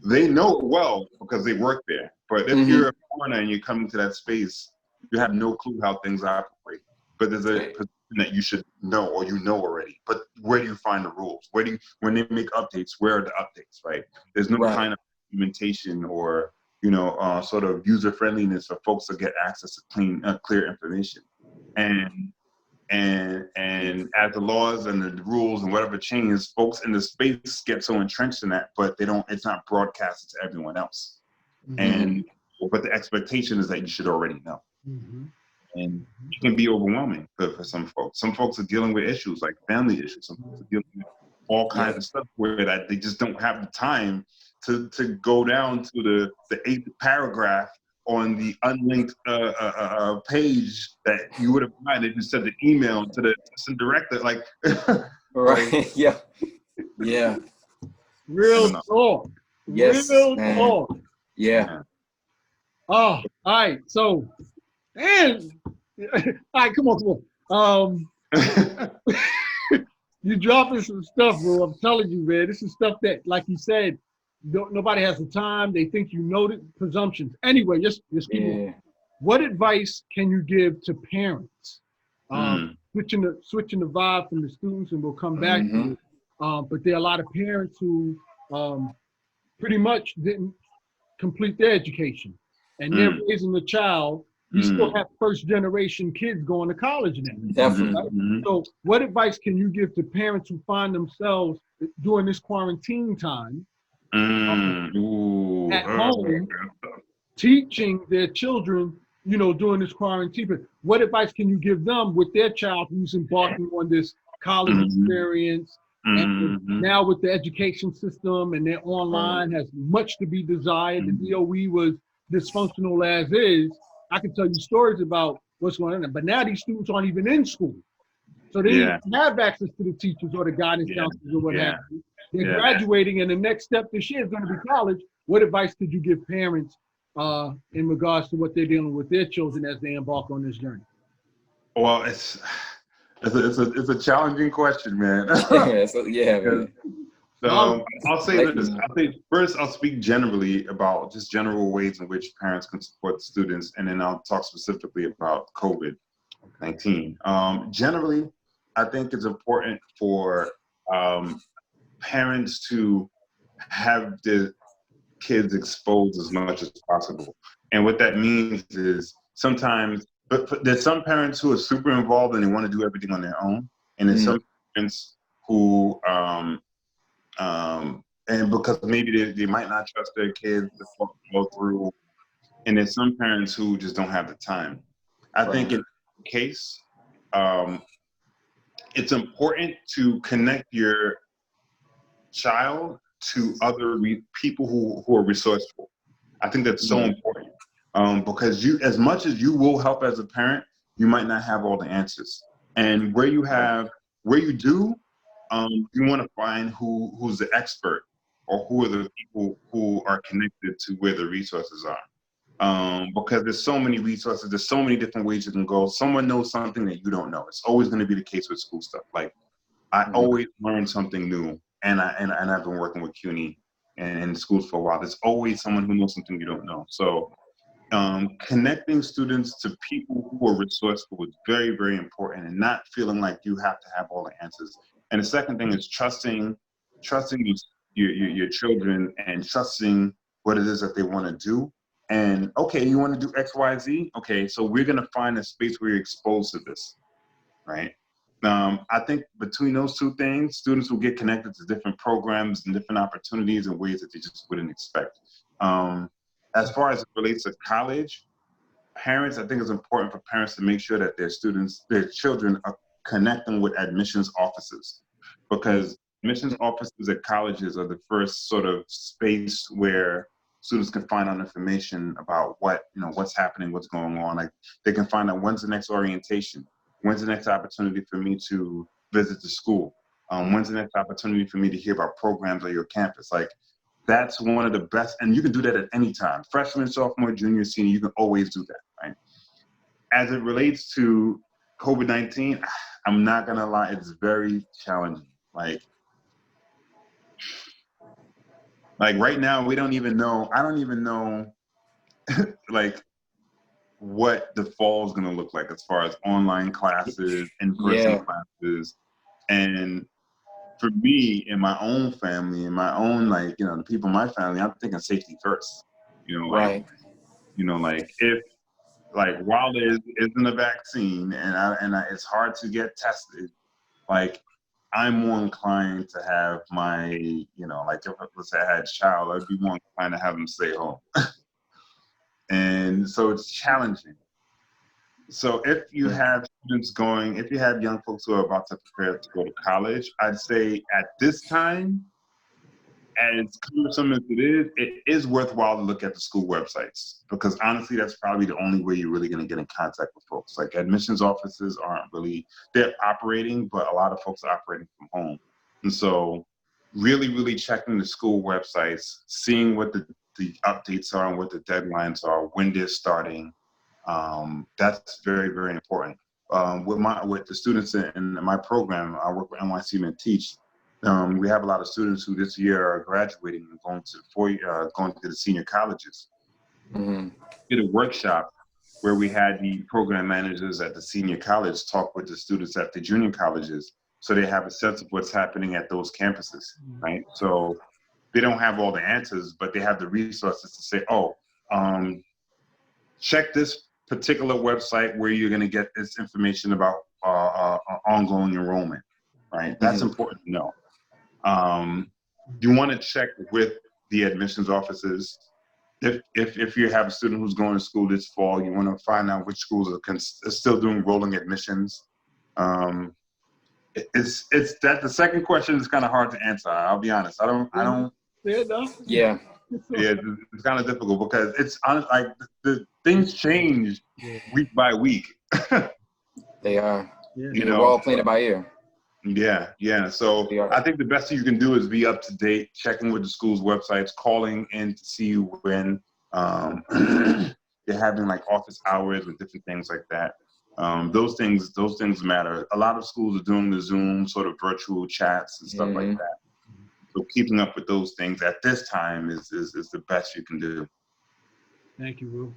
they know it well because they work there. But if you're a foreigner and you come into that space, you have no clue how things operate. But there's a position that you should know, or you know already. But where do you find the rules? When they make updates, where are the updates, right? There's no kind of documentation or, you know, sort of user friendliness for folks to get access to clear information. And as the laws and the rules and whatever changes, folks in the space get so entrenched in that, but it's not broadcasted to everyone else. But the expectation is that you should already know. And it can be overwhelming for some folks. Some folks are dealing with issues like family issues. Some folks are dealing with all kinds of stuff where that they just don't have the time to go down to the 8th paragraph on the unlinked page that you would have provided. You sent the email to the assistant director, like, right? Yeah. Real talk. Yes, Real man. talk. Yeah. Oh, all right. So, and all right, come on. You dropping some stuff, bro. I'm telling you, man. This is stuff that, like you said, nobody has the time. They think you know the presumptions. Anyway, just keep on. What advice can you give to parents? Switching the vibe from the students, and we'll come back to it. But there are a lot of parents who pretty much didn't complete their education, and they're raising a child. You still have first generation kids going to college now. Definitely. Right? So what advice can you give to parents who find themselves during this quarantine time at home teaching their children, you know, during this quarantine? But what advice can you give them with their child who's embarking on this college experience? And now with the education system and their online has much to be desired. The DOE was dysfunctional as is. I can tell you stories about what's going on, but now these students aren't even in school. So they don't have access to the teachers or the guidance counselors or what have you. They're graduating, and the next step this year is going to be college. What advice could you give parents in regards to what they're dealing with their children as they embark on this journey? Well, it's a challenging question, man. Man. I'll say this. I'll speak generally about just general ways in which parents can support students, and then I'll talk specifically about COVID-19. Generally, I think it's important for parents to have the kids exposed as much as possible. And what that means is sometimes, but there's some parents who are super involved and they want to do everything on their own, and there's some parents who and because maybe they might not trust their kids to go through, and there's some parents who just don't have the time. I think in this case, it's important to connect your child to other people who are resourceful. I think that's so important because as much as you will help as a parent, you might not have all the answers. And where you do, you want to find who's the expert or who are the people who are connected to where the resources are. Because there's so many resources, there's so many different ways you can go. Someone knows something that you don't know. It's always going to be the case with school stuff. Like I always learn something new, and I've been working with CUNY and in schools for a while. There's always someone who knows something you don't know. So connecting students to people who are resourceful is very, very important, and not feeling like you have to have all the answers. And the second thing is trusting your children and trusting what it is that they want to do, And okay, you want to do X, Y, Z? Okay, so we're going to find a space where you're exposed to this, right? I think between those two things, students will get connected to different programs and different opportunities in ways that they just wouldn't expect. As far as it relates to college, parents, I think it's important for parents to make sure that their children are connecting with admissions offices, because admissions offices at colleges are the first sort of space where students can find out information about what's happening, what's going on. Like they can find out when's the next orientation, when's the next opportunity for me to visit the school, when's the next opportunity for me to hear about programs on your campus. Like that's one of the best, and you can do that at any time. Freshman, sophomore, junior, senior, you can always do that, right? As it relates to COVID-19, I'm not gonna lie, it's very challenging. Like right now, we don't even know, I don't even know like what the fall is gonna look like as far as online classes, in-person classes. And for me, in my own family, in my own, the people in my family, I'm thinking safety first. Right. If while there isn't a vaccine it's hard to get tested, like I'm more inclined to have my, if let's say I had a child, I'd be more inclined to have them stay home. And so it's challenging. So if you have if you have young folks who are about to prepare to go to college, I'd say at this time, as cumbersome as it is worthwhile to look at the school websites, because honestly, that's probably the only way you're really going to get in contact with folks. Like admissions offices they're operating, but a lot of folks are operating from home. And so really, really checking the school websites, seeing what the updates are and what the deadlines are, when they're starting, that's very, very important. With the students in my program, I work with NYC Men Teach. We have a lot of students who this year are graduating and going to the senior colleges. Mm-hmm. Did a workshop where we had the program managers at the senior college talk with the students at the junior colleges, so they have a sense of what's happening at those campuses, right? So they don't have all the answers, but they have the resources to say, check this particular website where you're going to get this information about ongoing enrollment, right? That's important to know. You want to check with the admissions offices. If you have a student who's going to school this fall, you want to find out which schools are still doing rolling admissions. It's that the second question is kind of hard to answer. I'll be honest. Yeah. Yeah, it's kind of difficult because it's like the things change week by week. They are. Yeah. We're all playing it by ear. Yeah. So I think the best thing you can do is be up to date, checking with the school's websites, calling in to see when they're having like office hours and different things like that. Those things matter. A lot of schools are doing the Zoom sort of virtual chats and stuff like that. So keeping up with those things at this time is the best you can do. Thank you, Rue.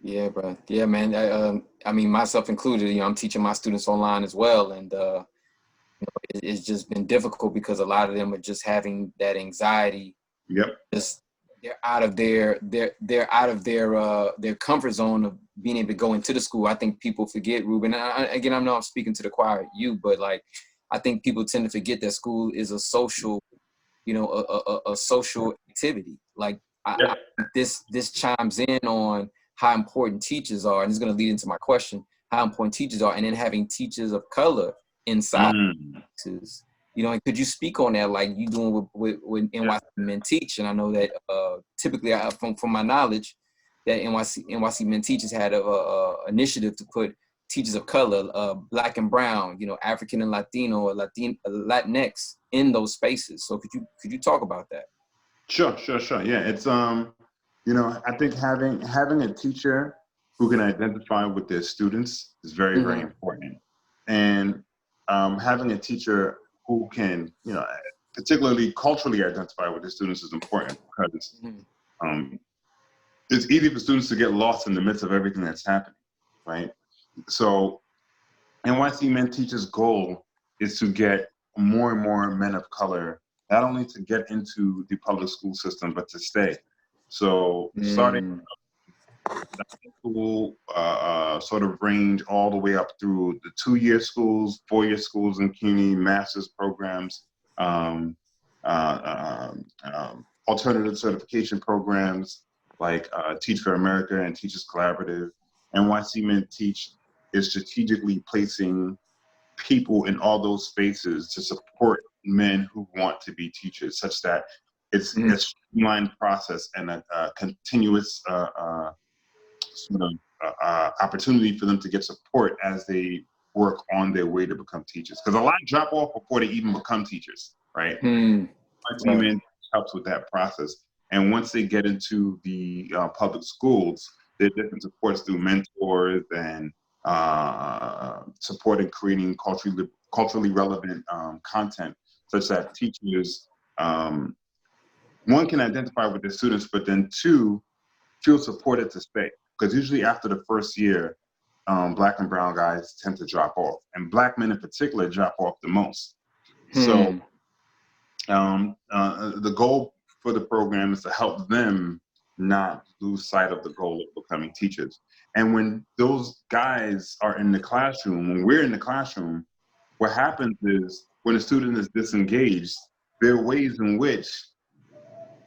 Yeah, bro. Yeah, man. I mean, myself included. I'm teaching my students online as well, and it's just been difficult because a lot of them are just having that anxiety. Yep. Just they're out of their comfort zone of being able to go into the school. I think people forget, Reuben. I know I'm speaking to the choir, but like, I think people tend to forget that school is a social, a social activity. Like this chimes in on how important teachers are, and it's going to lead into my question: how important teachers are, and then having teachers of color inside. Could you speak on that, like you doing with NYC Men Teach? And I know that typically, from my knowledge, that NYC Men Teach has had a initiative to put teachers of color, Black and Brown, African and Latino or Latinx in those spaces. So could you talk about that? Sure. Yeah, it's I think having a teacher who can identify with their students is very, very important. And having a teacher who can, particularly culturally identify with their students is important, because it's easy for students to get lost in the midst of everything that's happening, right? So NYC Men Teach's goal is to get more and more men of color, not only to get into the public school system, but to stay. So starting Mm. school sort of range all the way up through the 2-year schools, 4-year schools in CUNY, master's programs, um, alternative certification programs like Teach for America and Teachers Collaborative. NYC Men Teach is strategically placing people in all those spaces to support men who want to be teachers, such that it's Mm. a streamlined process and a continuous sort of opportunity for them to get support as they work on their way to become teachers. Because a lot drop off before they even become teachers, right? Mm. My team Right. in helps with that process. And once they get into the public schools, there are different supports through mentors and support in creating culturally relevant content, such that teachers, one, can identify with their students, but then two, feel supported to stay. Because usually after the first year, Black and brown guys tend to drop off, and Black men in particular drop off the most. So Hmm. the goal for the program is to help them not lose sight of the goal of becoming teachers. And when those guys are in the classroom, when we're in the classroom, what happens is when a student is disengaged, there are ways in which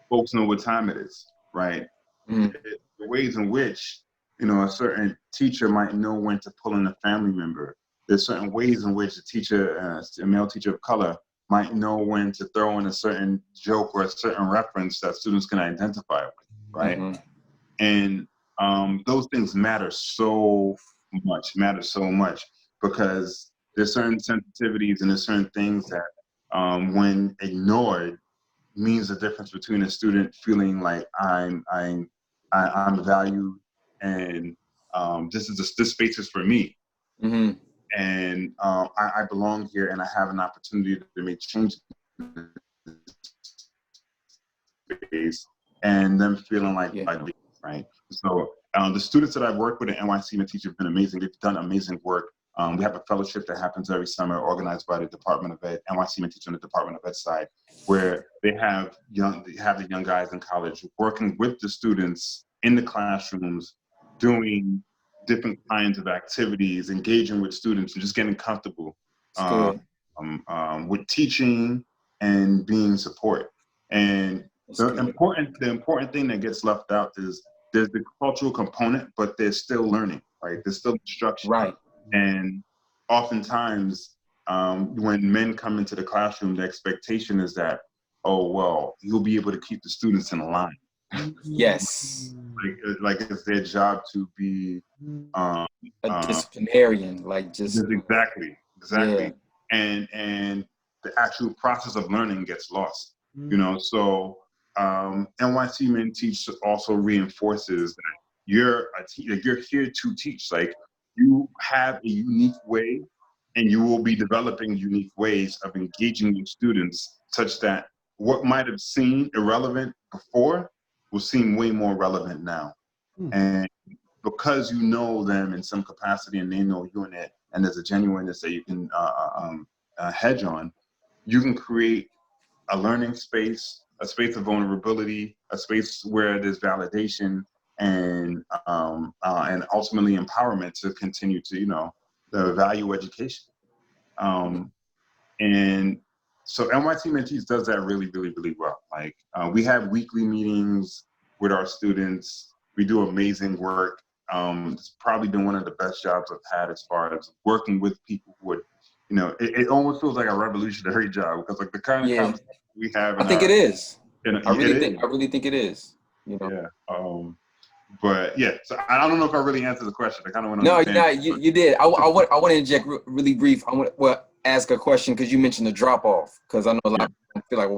folks know what time it is, right? Mm. The ways in which, a certain teacher might know when to pull in a family member. There's certain ways in which a teacher, a male teacher of color, might know when to throw in a certain joke or a certain reference that students can identify with, right? Mm-hmm. And those things matter so much, because there's certain sensitivities and there's certain things that, when ignored, means the difference between a student feeling like I'm valued, and this space is for me, Mm-hmm. and I belong here, and I have an opportunity to make change in this space, and them feeling like Yeah. right. So the students that I've worked with at NYC Men Teach have been amazing. They've done amazing work. We have a fellowship that happens every summer, organized by the Department of Ed, NYC Men Teach on the Department of Ed side, where they have the young guys in college working with the students in the classrooms, doing different kinds of activities, engaging with students, and just getting comfortable It's good. with teaching and being support. And It's the good. important thing that gets left out is there's the cultural component, but there's still learning, right? There's still instruction. Right. And oftentimes, when men come into the classroom, the expectation is that, oh, well, you'll be able to keep the students in line. Yes. Like it's their job to be A uh, disciplinarian, like just exactly. yeah. And the actual process of learning gets lost. So NYC Men Teach also reinforces that you're here to teach. Like, you have a unique way, and you will be developing unique ways of engaging your students, such that what might have seemed irrelevant before will seem way more relevant now. And because you know them in some capacity and they know you in it, and there's a genuineness that you can hedge on, you can create a learning space, a space of vulnerability, a space where there's validation and ultimately empowerment to continue to, the value education. And so NYC Mentees does that really, really, really well. Like, we have weekly meetings with our students. We do amazing work. It's probably been one of the best jobs I've had, as far as working with people who would, it almost feels like a revolutionary job, because like the kind of Yeah. conversation we have I in think it our, is. it is. I really think it is. Yeah. But yeah, so I don't know if I really answered the question. I kind of went on No, a tangent. you did. I want to inject really brief. I want to ask a question, because you mentioned the drop off. Because I know a lot Yeah. of people feel like,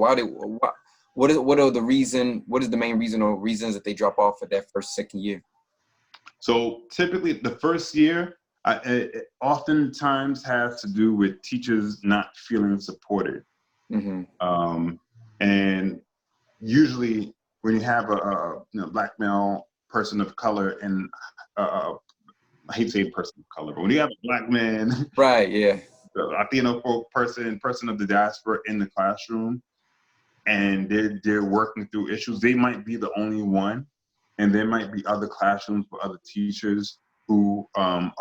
what are the reason? What is the main reason or reasons that they drop off at that second year? So typically, the first year, it oftentimes has to do with teachers not feeling supported. Mm-hmm. And usually, when you have a Black male person of color, and I hate saying person of color, but when you have a Black man, Right. Yeah. a Latino person of the diaspora in the classroom, and they're working through issues. They might be the only one, and there might be other classrooms for other teachers who are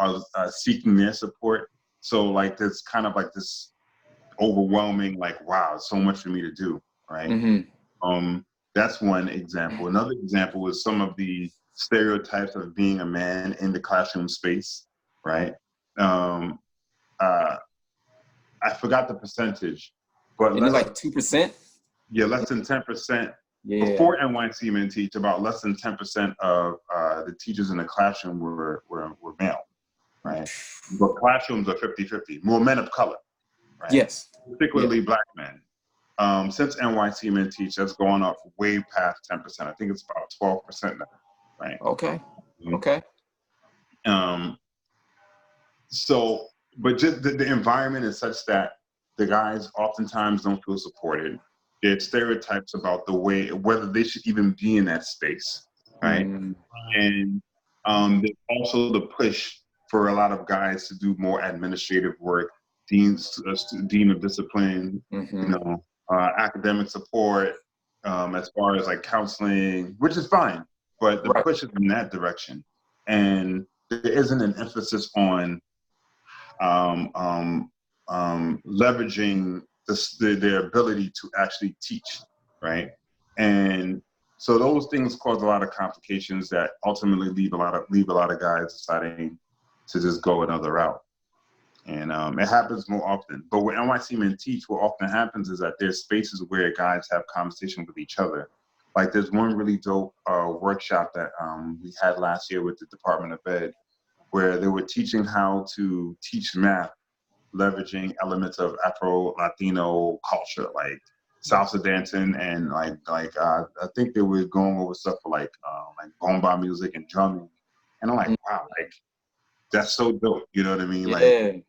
seeking their support. So like there's kind of like this overwhelming, like, wow, so much for me to do, right? Mm-hmm. That's one example. Another example is some of the stereotypes of being a man in the classroom space, right? I forgot the percentage, but Isn't it like 2%? yeah, less than 10%. Yeah. Before NYC Men Teach, about less than 10% of the teachers in the classroom were male, right? But classrooms are 50-50, more men of color, right? Yes. Particularly Black men. Since NYC Men Teach, that's gone up way past 10%. I think it's about 12% now, right? Okay. Okay. So, but just the environment is such that the guys oftentimes don't feel supported. There's stereotypes about the way, whether they should even be in that space, right? And there's also the push for a lot of guys to do more administrative work, dean of discipline, you know, academic support, as far as like counseling, which is fine, but the push is in that direction. And there isn't an emphasis on leveraging their ability to actually teach, right? And so those things cause a lot of complications that ultimately leave a lot of guys deciding to just go another route. And it happens more often. But with NYC Men Teach, what often happens is that there's spaces where guys have conversations with each other. Like there's one really dope workshop that we had last year with the Department of Ed, where they were teaching how to teach math, leveraging elements of Afro-Latino culture, like salsa dancing and like I think they were going over stuff for like bomba music and drumming. And I'm like, wow, like that's so dope. You know what I mean? Yeah. Like,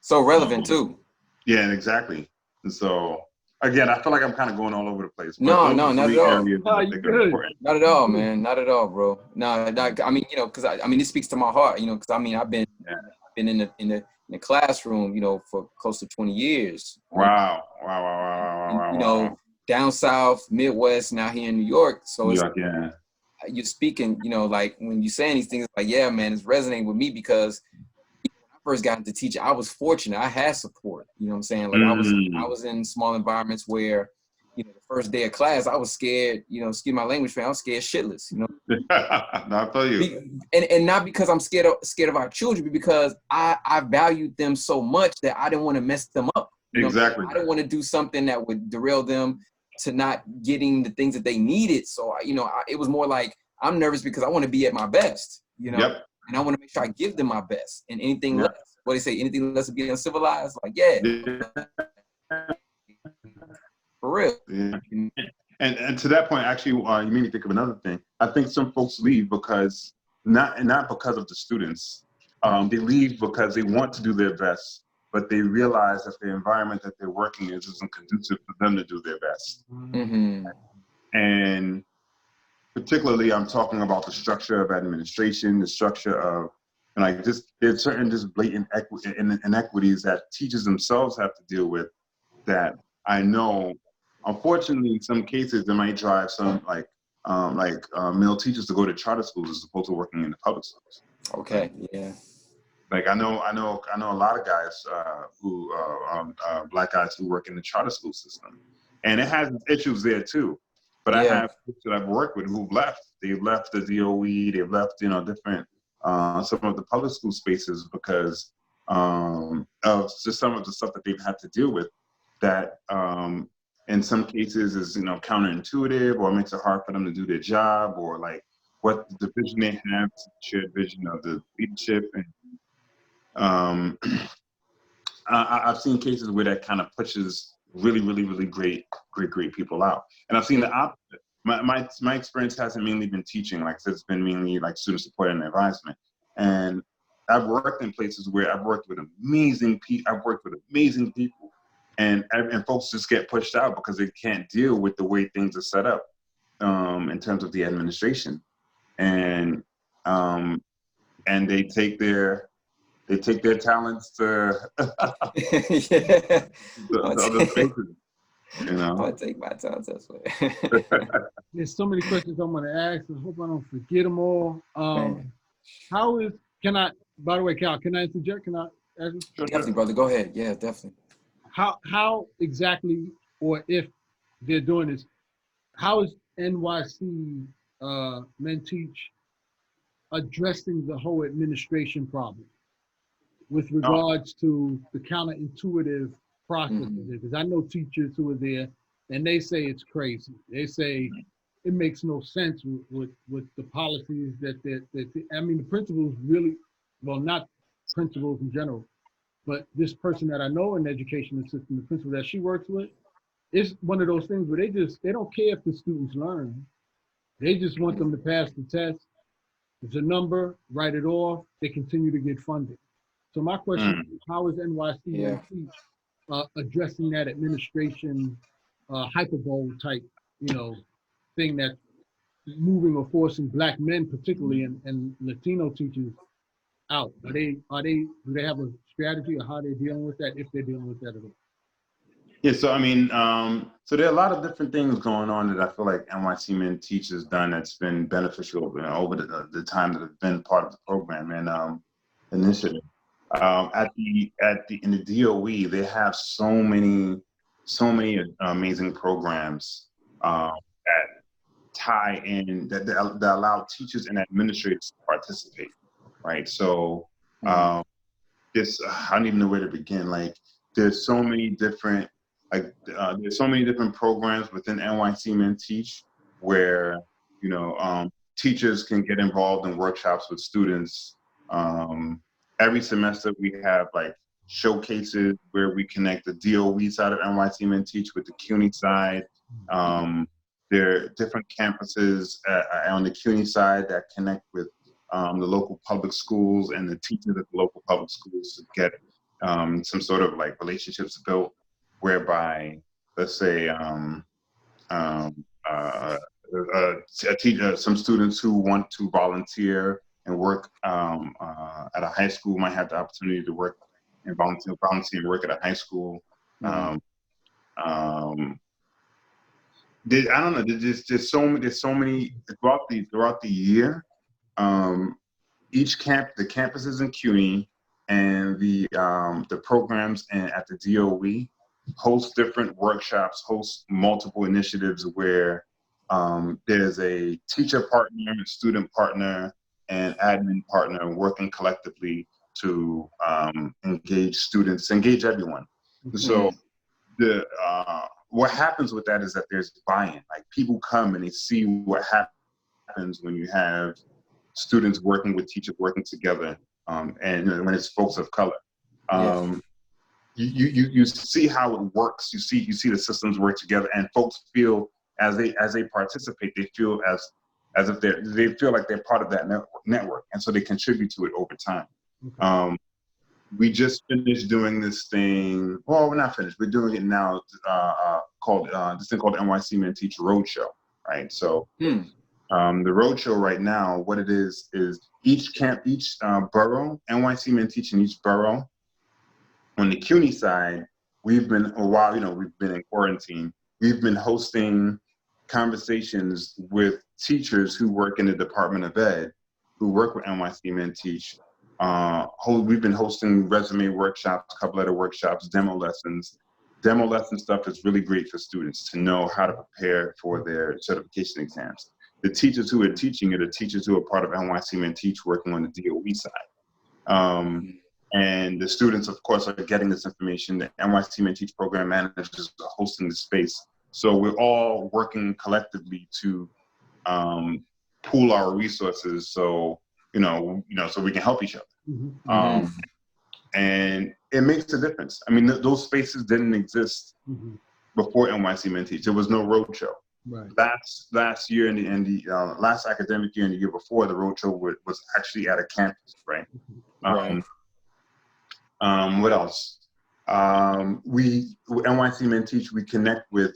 so relevant too. Yeah, exactly. And so again, I feel like I'm kind of going all over the place. No, not at all. Not at all, man. Not at all, bro. No, I mean, you know, because I mean, it speaks to my heart, you know, because I mean, I've been in the classroom, you know, for close to 20 years. Wow. You know, down south, Midwest, now here in New York. So New York, yeah. You're speaking, you know, like when you're saying these things, like, yeah, man, it's resonating with me because when I first got into teaching, I was fortunate. I had support. You know what I'm saying? Like I was in small environments where, you know, the first day of class, I was scared, you know, excuse my language, man, I was scared shitless, you know. I feel you. And not because I'm scared of our children, but because I valued them so much that I didn't want to mess them up. Exactly. I didn't want to do something that would derail them to not getting the things that they needed. So, you know, it was more like I'm nervous because I want to be at my best, you know, and I want to make sure I give them my best. And anything less, what they say, anything less would be uncivilized. Like, for real. Yeah. And to that point, actually, you made me think of another thing. I think some folks leave because not because of the students. They leave because they want to do their best, but they realize that the environment that they're working in isn't conducive for them to do their best. Mm-hmm. And particularly, I'm talking about the structure of administration, the structure of, and like just there's certain just blatant inequities that teachers themselves have to deal with. That I know, unfortunately, in some cases, it might drive some male teachers to go to charter schools as opposed to working in the public schools. Okay. Yeah. Like I know a lot of guys who Black guys who work in the charter school system, and it has issues there too. But I have folks that I've worked with who've left. They've left the DOE. They've left, you know, different some of the public school spaces because of just some of the stuff that they've had to deal with. That in some cases is, you know, counterintuitive or makes it hard for them to do their job, or like what the vision they have, shared vision of the leadership. And I've seen cases where that kind of pushes really great people out. And I've seen the opposite. My experience hasn't mainly been teaching. Like I said, it's been mainly like student support and advisement. And I've worked in places where I've worked with amazing people. And folks just get pushed out because they can't deal with the way things are set up in terms of the administration. And they take their talents to, to other spaces. You I'm know. gonna take my time this way. There's so many questions I'm going to ask. I hope I don't forget them all. Man, How is, can I, by the way, Cal, can I interject? Can I ask you? Sure, definitely, sure. brother. Go ahead. Yeah, definitely. How exactly, or if they're doing this, how is NYC Men Teach addressing the whole administration problem with Oh, regards to the counterintuitive processes? Hmm. Because I know teachers who are there and they say it's crazy. They say it makes no sense with the policies that I mean, the principals really, well, not principals in general, but this person that I know in the education system, the principal that she works with, it's one of those things where they don't care if the students learn. They just want them to pass the test. It's a number, write it off. They continue to get funding. So my question mm. is, how is NYC Men Yeah. Teach addressing that administration hyperbole type, thing that's moving or forcing Black men, particularly and Latino teachers, out? Do they have a strategy or how they're dealing with that, if they're dealing with that at all? Yeah, so I mean, so there are a lot of different things going on that I feel like NYC Men Teach has done that's been beneficial over the time that have been part of the program and initiative. At the in the DOE, they have so many amazing programs that tie in that allow teachers and administrators to participate, right? So Mm. this I don't even know where to begin. Like there's so many different there's so many different programs within NYC Men Teach where teachers can get involved in workshops with students. Every semester we have like showcases where we connect the DOE side of NYC Men Teach with the CUNY side. Um, there are different campuses on the CUNY side that connect with the local public schools and the teachers at the local public schools to get some sort of like relationships built whereby, let's say, um, uh, some students who want to volunteer and work at a high school might have the opportunity to work and volunteer and work at a high school. Mm. Um, um, I don't know. There's so many throughout the year. Um, the campuses in CUNY and the programs at the DOE host different workshops, host multiple initiatives where there's a teacher partner, student partner, and admin partner working collectively to engage students, engage everyone. So Mm. what happens with that is that there's buy-in. Like people come and they see what happens when you have students working with teachers working together, and when it's folks of color. Yes. You see how it works. You see the systems work together, and folks feel as they participate, they feel as if they feel like they're part of that network, and so they contribute to it over time. Okay. We just finished doing this thing. Well, we're not finished. We're doing it now. Called this thing called NYC Men Teach Roadshow, right? So Mm. the roadshow right now, what it is each borough, NYC Men Teach in each borough. On the CUNY side, we've been we've been in quarantine. We've been hosting conversations with teachers who work in the Department of Ed, who work with NYC Men Teach. We've been hosting resume workshops, cover letter workshops, demo lessons. Demo lesson stuff is really great for students to know how to prepare for their certification exams. The teachers who are teaching it are teachers who are part of NYC Men Teach working on the DOE side. And the students, of course, are getting this information. The NYC Men Teach program managers are hosting the space. So we're all working collectively to pool our resources so so we can help each other. Mm-hmm. And it makes a difference. I mean, those spaces didn't exist Mm-hmm. before NYC Men Teach. There was no roadshow. Right. Last year and the last academic year and the year before, the roadshow was actually at a campus, right? Right. What else? NYC Men Teach, we connect with,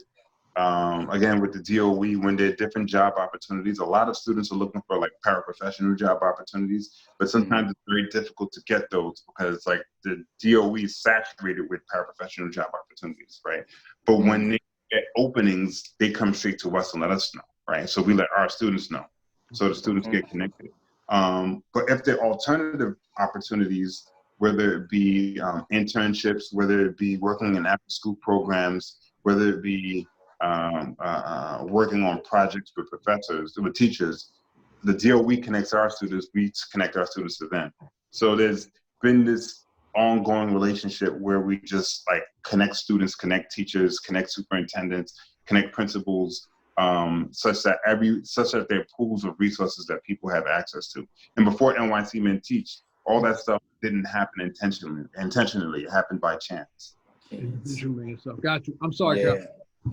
again, with the DOE when there are different job opportunities. A lot of students are looking for like paraprofessional job opportunities, but sometimes it's very difficult to get those because like the DOE is saturated with paraprofessional job opportunities, right? But when at openings, they come straight to us and let us know, right? So we let our students know, so the students get connected. But if there are alternative opportunities, whether it be internships, whether it be working in after-school programs, whether it be working on projects with professors, with teachers, the DOE connects our students, we connect our students to them. So there's been this ongoing relationship where we just like connect students, connect teachers, connect superintendents, connect principals, such that there are pools of resources that people have access to. And before NYC Men Teach, all that stuff didn't happen intentionally. It happened by chance. Individually and stuff. Got you. I'm sorry, Yeah.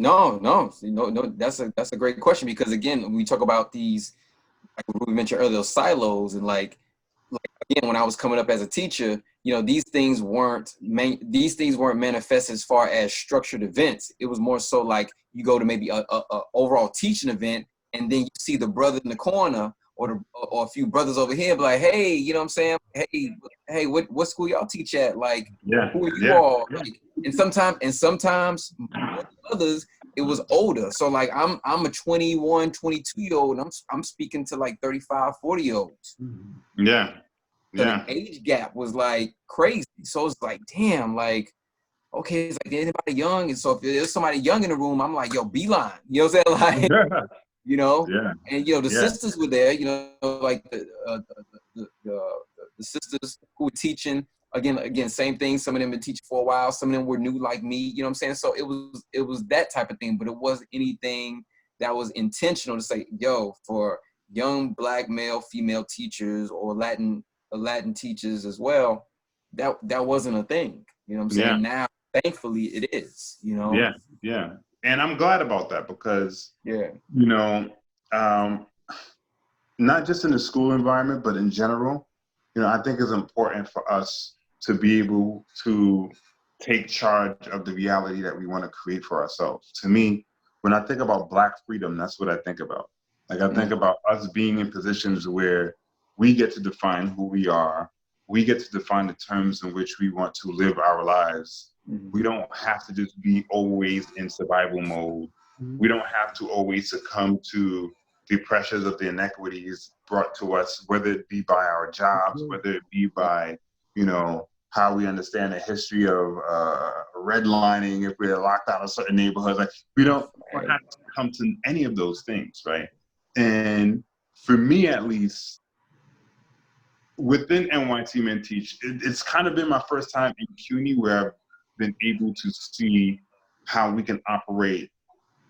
Cal. No. That's a great question, because again, when we talk about these, like we mentioned earlier, those silos, and like again, when I was coming up as a teacher, these things weren't manifest as far as structured events. It was more so like you go to maybe a overall teaching event, and then you see the brother in the corner or a few brothers over here, be like, hey, you know what I'm saying? Hey, what school y'all teach at? Like, who are you all? Like, and sometimes others, it was older. So like I'm a 21, 22-year-old, and I'm speaking to like 35, 40-year-olds. Yeah. So the age gap was like crazy. So it's like, damn, like, okay, it's like anybody young. And so if there's somebody young in the room, I'm like, yo, beeline. You know what I'm saying? Like, and the sisters were there, like the sisters who were teaching, again, same thing. Some of them had been teaching for a while. Some of them were new like me, you know what I'm saying? So it was that type of thing, but it wasn't anything that was intentional to say, yo, for young Black male, female teachers or Latin teachers as well, that wasn't a thing. You know what I'm saying? Now, thankfully, it is, Yeah. And I'm glad about that, because, not just in the school environment, but in general, I think it's important for us to be able to take charge of the reality that we want to create for ourselves. To me, when I think about Black freedom, that's what I think about. Like, I think about us being in positions where we get to define who we are. We get to define the terms in which we want to live our lives. We don't have to just be always in survival mode. We don't have to always succumb to the pressures of the inequities brought to us, whether it be by our jobs, whether it be by, how we understand the history of redlining, if we're locked out of certain neighborhoods. Like, we don't have to come to any of those things, right? And for me, at least, within NYC Men Teach, it's kind of been my first time in CUNY where I've been able to see how we can operate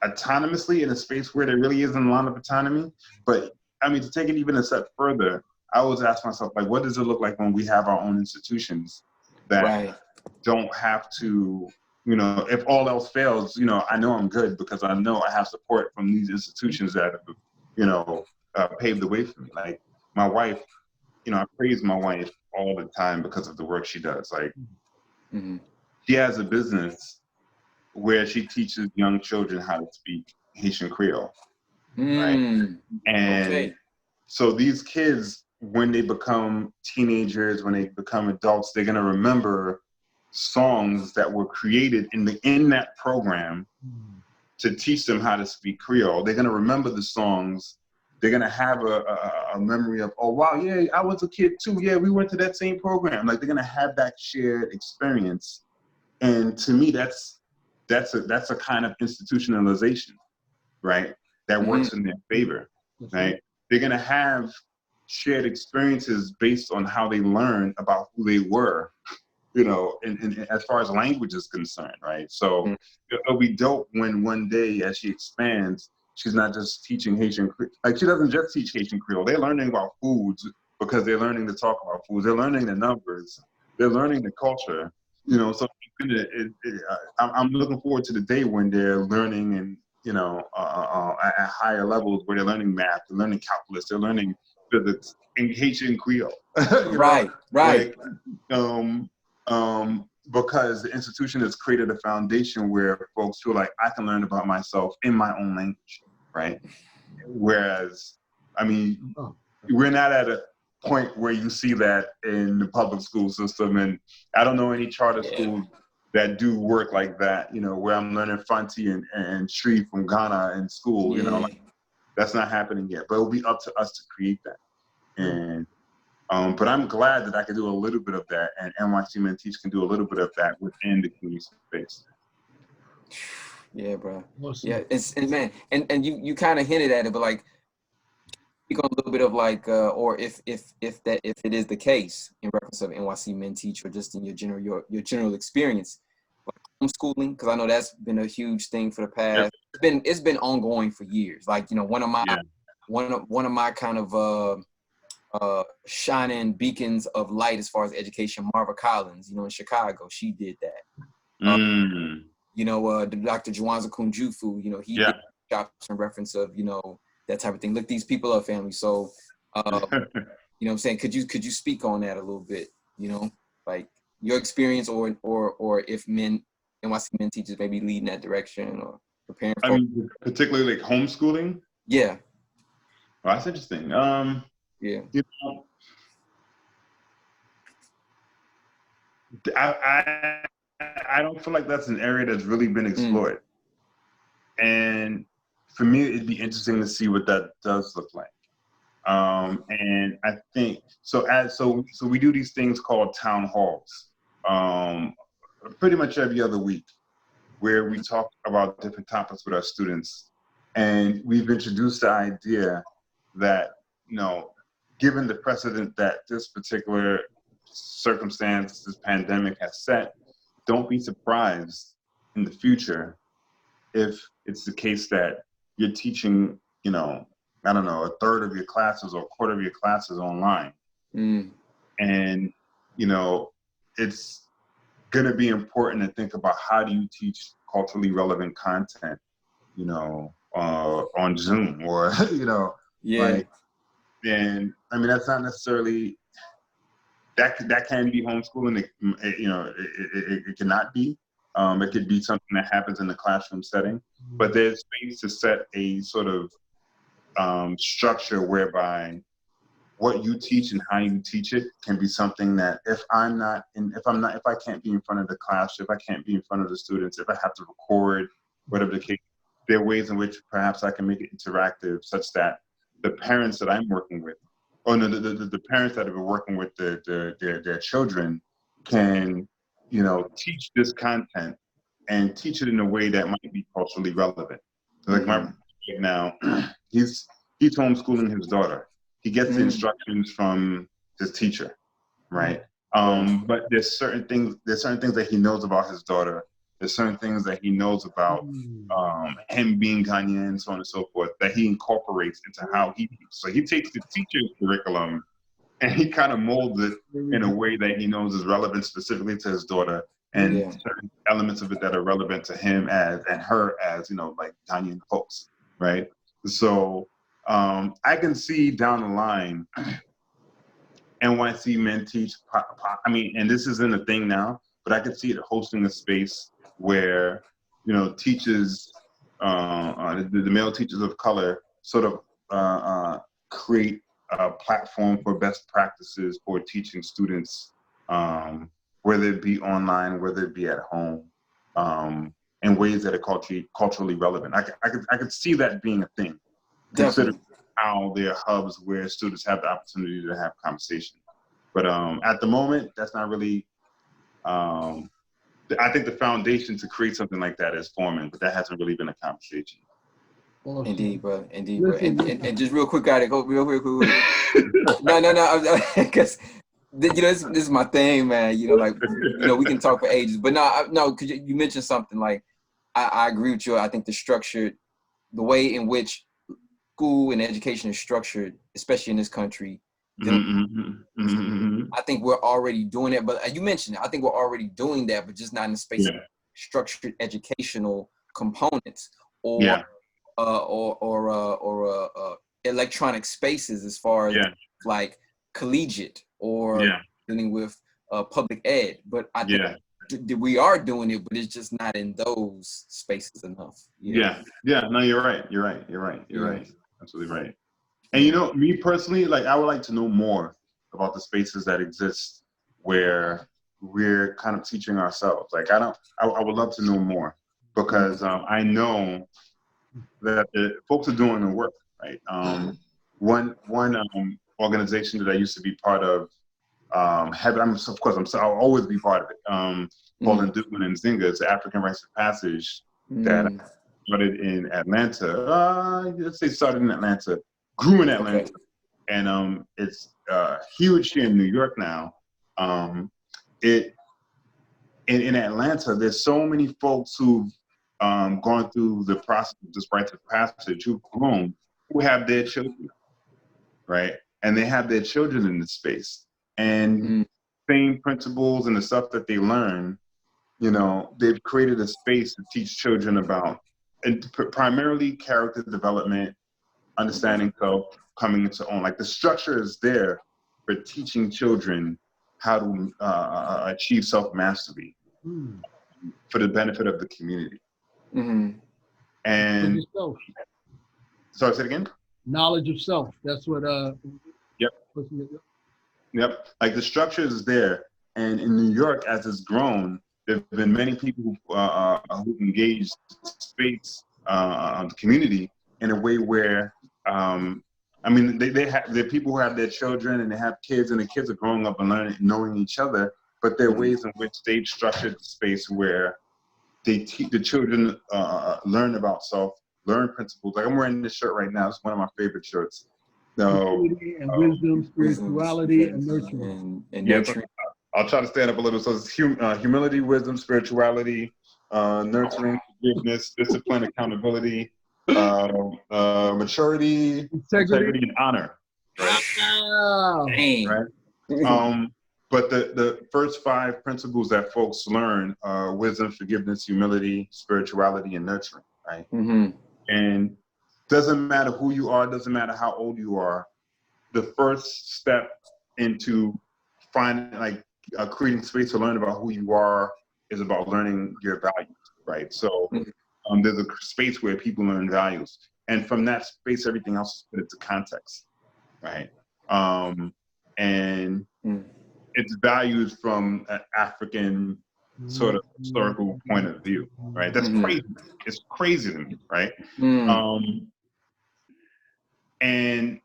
autonomously in a space where there really isn't a lot of autonomy. But I mean, to take it even a step further, I always ask myself, like, what does it look like when we have our own institutions that don't have to, if all else fails, I know I'm good because I know I have support from these institutions that have, paved the way for me. Like my wife, I praise my wife all the time because of the work she does. Like, she has a business where she teaches young children how to speak Haitian Creole, right? And so these kids, when they become teenagers, when they become adults, they're gonna remember songs that were created in that program to teach them how to speak Creole. They're gonna remember the songs. They're gonna have a memory of, oh wow, yeah, I was a kid too. Yeah, we went to that same program. Like, they're gonna have that shared experience. And to me, that's a kind of institutionalization, right? That works in their favor, right? They're gonna have shared experiences based on how they learn about who they were, and as far as language is concerned, right? So it'll be dope when one day, as she expands, she's not just teaching Haitian, like, she doesn't just teach Haitian Creole. They're learning about foods because they're learning to talk about foods. They're learning the numbers. They're learning the culture. So I'm looking forward to the day when they're learning and, at higher levels, where they're learning math, they're learning calculus, they're learning physics in Haitian Creole. Right. Like, because the institution has created a foundation where folks feel like I can learn about myself in my own language, right? Whereas, I mean, we're not at a point where you see that in the public school system, and I don't know any charter schools that do work like that, where I'm learning Fanti and Sri from Ghana in school, like, that's not happening yet. But it'll be up to us to create that. And but I'm glad that I can do a little bit of that, and NYC Men Teach can do a little bit of that within the community space. Yeah, bro. Awesome. Yeah, and man, and you kind of hinted at it, but like, speak on a little bit of like, or if it is the case in reference of NYC Men Teach, or just in your general experience, like homeschooling, because I know that's been a huge thing for the past. Yep. It's been ongoing for years. Like, one of my kind of shining beacons of light as far as education, Marva Collins, in Chicago, she did that. Dr. Juwanza Kunjufu, he did shops in reference of, that type of thing. Look these people up, family. So, what I'm saying, could you speak on that a little bit? Like your experience, or if NYC Men Teachers maybe leading that direction or preparing for. I mean, particularly like homeschooling. Yeah. Oh, that's interesting. Yeah. I don't feel like that's an area that's really been explored. And for me, it'd be interesting to see what that does look like. And I think so we do these things called town halls, pretty much every other week, where we talk about different topics with our students. And we've introduced the idea that, given the precedent that this particular circumstance, this pandemic has set, don't be surprised in the future if it's the case that you're teaching, I don't know, a third of your classes or a quarter of your classes online. And, it's going to be important to think about how do you teach culturally relevant content, on Zoom or, like, and I mean, that's not necessarily, that can be homeschooling. It cannot be. It could be something that happens in the classroom setting, but there's space to set a sort of structure whereby what you teach and how you teach it can be something that if I can't be in front of the class, if I can't be in front of the students, if I have to record, whatever the case, there are ways in which perhaps I can make it interactive such that the parents that I'm working with, or no, the parents that have been working with their children can, teach this content and teach it in a way that might be culturally relevant. So like my right now, he's homeschooling his daughter. He gets the instructions from his teacher, right? But there's certain things that he knows about his daughter. There's certain things that he knows about him being Ghanaian and so on and so forth that he incorporates into how he teaches. So he takes the teacher's curriculum and he kind of molds it in a way that he knows is relevant specifically to his daughter, and certain elements of it that are relevant to him and her as, like Ghanaian folks, right? So I can see down the line NYC Men Teach, I mean, and this isn't a thing now, but I could see it hosting a space where, teachers, the male teachers of color sort of create a platform for best practices for teaching students, whether it be online, whether it be at home, in ways that are culturally relevant. I could see that being a thing. Consider how there are hubs where students have the opportunity to have conversation. But at the moment, that's not really, I think the foundation to create something like that is forming, but that hasn't really been a conversation. Awesome. Indeed, bro. Indeed, bro. And just real quick, gotta go real quick. No, because this is my thing, man. We can talk for ages, but no, because you mentioned something like, I agree with you. I think the way in which school and education is structured, especially in this country, I think we're already doing it. But you mentioned it. I think we're already doing that, but just not in the space of structured educational components or electronic spaces, as far as like collegiate or dealing with public ed. But I think we are doing it, but it's just not in those spaces enough. No, you're right. Absolutely right. And me personally, like, I would like to know more about the spaces that exist where, we're kind of teaching ourselves. Like I would love to know more, because I know that the folks are doing the work, right? One organization that I used to be part of, I'll always be part of it, called Nduwin and Zinga. It's the African Rites of Passage that started in Atlanta. Let's say started in Atlanta, grew in Atlanta, and it's huge here in New York now. In Atlanta, there's so many folks who've gone through the process of this rites of passage, who've grown, who have their children, right? And they have their children in this space. And same principles and the stuff that they learn, you know, they've created a space to teach children about, and primarily character development, understanding self, coming into own. Like the structure is there for teaching children how to achieve self-mastery for the benefit of the community. And sorry, say it again? Knowledge of self. That's what Yep. Like the structure is there. And in New York, as it's grown, there have been many people who've engaged space, the community, in a way where, I mean, they're people who have their children and they have kids, and the kids are growing up and learning, knowing each other. But there are ways in which they've structured the space where they teach the children, learn about self, learn principles. Like I'm wearing this shirt right now. It's one of my favorite shirts. So, and wisdom, spirituality, and nurturing. And nurturing. I'll try to stand up a little. So it's humility, wisdom, spirituality, nurturing, forgiveness, discipline, accountability, maturity, integrity, and honor. Right? Right? But the first 5 principles that folks learn are wisdom, forgiveness, humility, spirituality, and nurturing, right? And doesn't matter who you are, doesn't matter how old you are, the first step into finding, like, creating space to learn about who you are is about learning your values, right? So there's a space where people learn values. And from that space, everything else is put into context, right? And it's valued from an African sort of historical point of view, right? That's crazy. It's crazy to me, right? And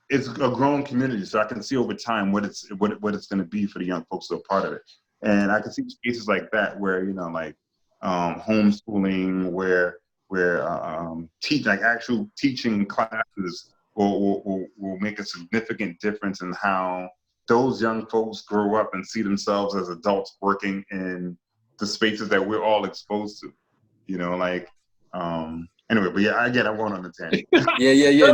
it's a growing community, so I can see over time what it's going to be for the young folks that are part of it. And I can see spaces like that where, you know, like homeschooling, where like actual teaching classes will make a significant difference in how those young folks grow up and see themselves as adults working in the spaces that we're all exposed to. You know, like anyway, but yeah, again, I'm going on the tangent. Yeah.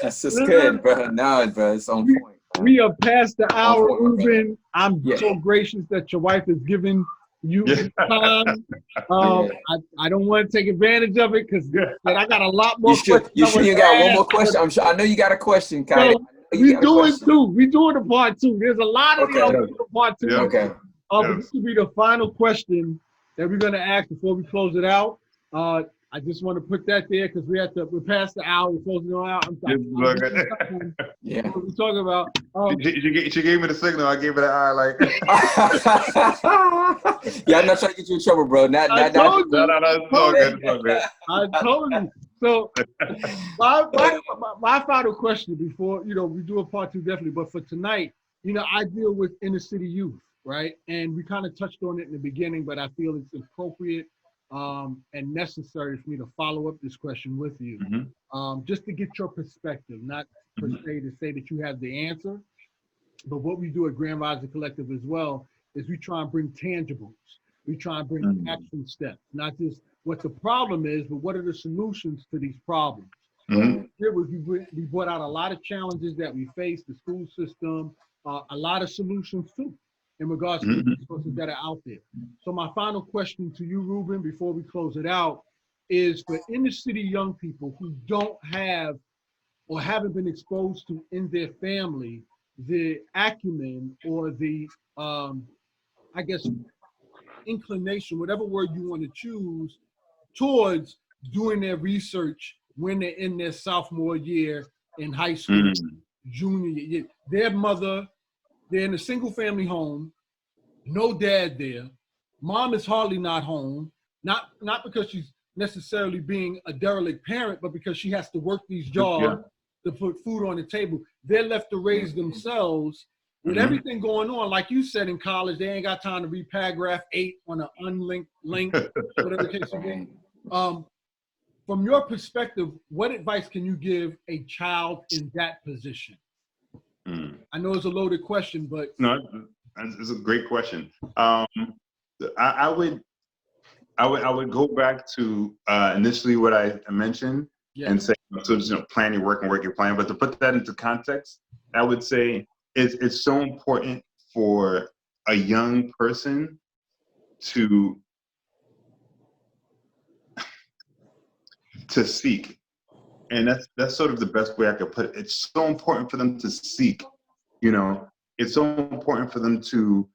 That's just good, bro. No, bro, it's on point. We are past the hour, Reuben. I'm so gracious that your wife has given you time. I don't want to take advantage of it because I got a lot more questions. You sure you got one more question? I'm sure. I know you got a question, Kyle. We doing two. We doing a part 2. There's a lot of part 2. Okay. But this will be the final question that we're gonna ask before we close it out. I just want to put that there because we're past the hour. We're closing it out. Yeah. What we're talking about. She gave me the signal. I gave it an eye. Like. Yeah, I'm not trying to get you in trouble, bro. No, it's all good. I told you. So my final question before, you know, we do a part 2 definitely, but for tonight, you know, I deal with inner city youth, right? And we kind of touched on it in the beginning, but I feel it's appropriate and necessary for me to follow up this question with you, just to get your perspective, not per se to say that you have the answer, but what we do at Grand Rising Collective as well is we try and bring tangibles. We try and bring action steps, not just what the problem is, but what are the solutions to these problems. We brought out a lot of challenges that we face, the school system, a lot of solutions too, in regards to the resources that are out there. So my final question to you, Reuben, before we close it out, is for inner city young people who don't have or haven't been exposed to in their family the acumen or the, I guess, inclination, whatever word you want to choose, towards doing their research when they're in their sophomore year in high school, junior year. Their mother, they're in a single family home, no dad there. Mom is hardly not home. Not because she's necessarily being a derelict parent, but because she has to work these jobs to put food on the table. They're left to raise themselves with everything going on. Like you said, in college, they ain't got time to read paragraph 8 on an unlinked link, whatever the case may be. From your perspective, what advice can you give a child in that position? I know it's a loaded question, but no, it's a great question. I would go back to initially what I mentioned and say, so plan your work and work your plan. But to put that into context, I would say it's so important for a young person to seek. And that's sort of the best way I could put it. It's so important for them to seek, you know, it's so important for them to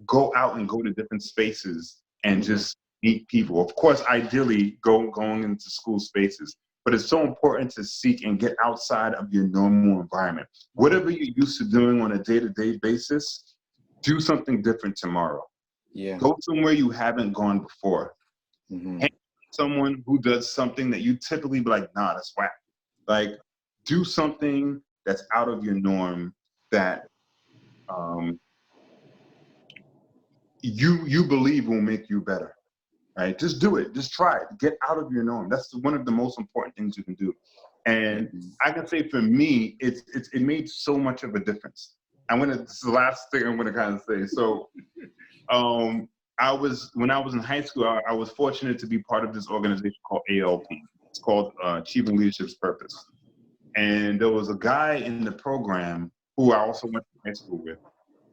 go out and go to different spaces and just meet people. Of course, ideally going into school spaces, but it's so important to seek and get outside of your normal environment. Whatever you're used to doing on a day-to-day basis, do something different tomorrow. Yeah. Go somewhere you haven't gone before. Someone who does something that you typically be like, nah, that's whack. Like, do something that's out of your norm that you believe will make you better, right? Just do it. Just try it. Get out of your norm. That's one of the most important things you can do. And I can say for me, it made so much of a difference. This is the last thing I'm gonna kind of say. So, when I was in high school, I was fortunate to be part of this organization called ALP. It's called Achieving Leadership's Purpose. And there was a guy in the program who I also went to high school with,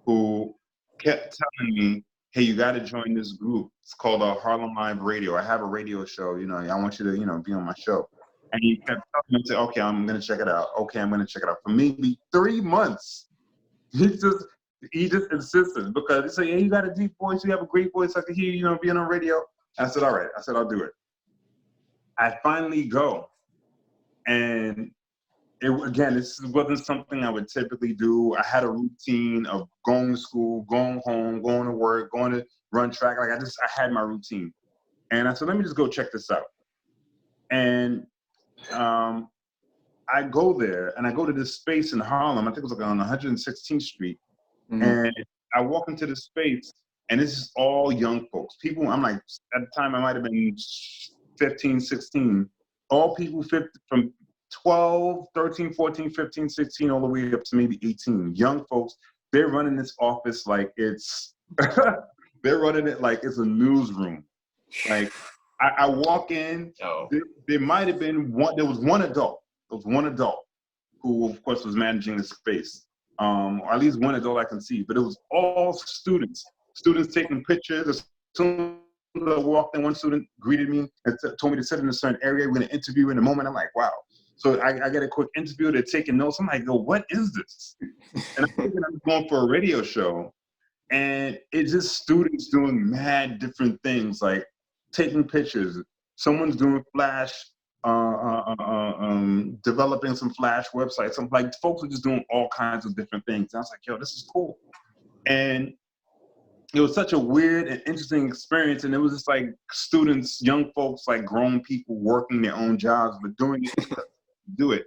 who kept telling me, hey, you got to join this group. It's called Harlem Live Radio. I have a radio show. I want you to, be on my show. And he kept telling me, say, okay, I'm going to check it out. Okay, I'm going to check it out. For maybe 3 months, he just insisted, because he said, hey, you got a deep voice. You have a great voice. I can hear you, being on radio. I said, all right. I said, I'll do it. I finally go. And this wasn't something I would typically do. I had a routine of going to school, going home, going to work, going to run track. Like I had my routine. And I said, let me just go check this out. And I go there and I go to this space in Harlem. I think it was like on 116th Street. And I walk into this space and this is all young folks. People, I'm like, at the time I might've been 15, 16, all people from 12, 13, 14, 15, 16, all the way up to maybe 18. Young folks, they're running this office like it's, they're running it like it's a newsroom. Like I walk in, there might've been there was one adult who of course was managing the space. Or at least one adult I can see, but it was all students taking pictures. As soon as I walked in, one student greeted me and told me to sit in a certain area. We're going to interview in a moment. I'm like, wow. So I get a quick interview. They're taking notes. I'm like, yo, what is this? And I'm thinking I'm going for a radio show. And it's just students doing mad different things, like taking pictures. Someone's doing flash, developing some flash websites. Some like folks are just doing all kinds of different things. And I was like, yo, this is cool. And it was such a weird and interesting experience. And it was just like students, young folks, like grown people working their own jobs, but doing it to do it.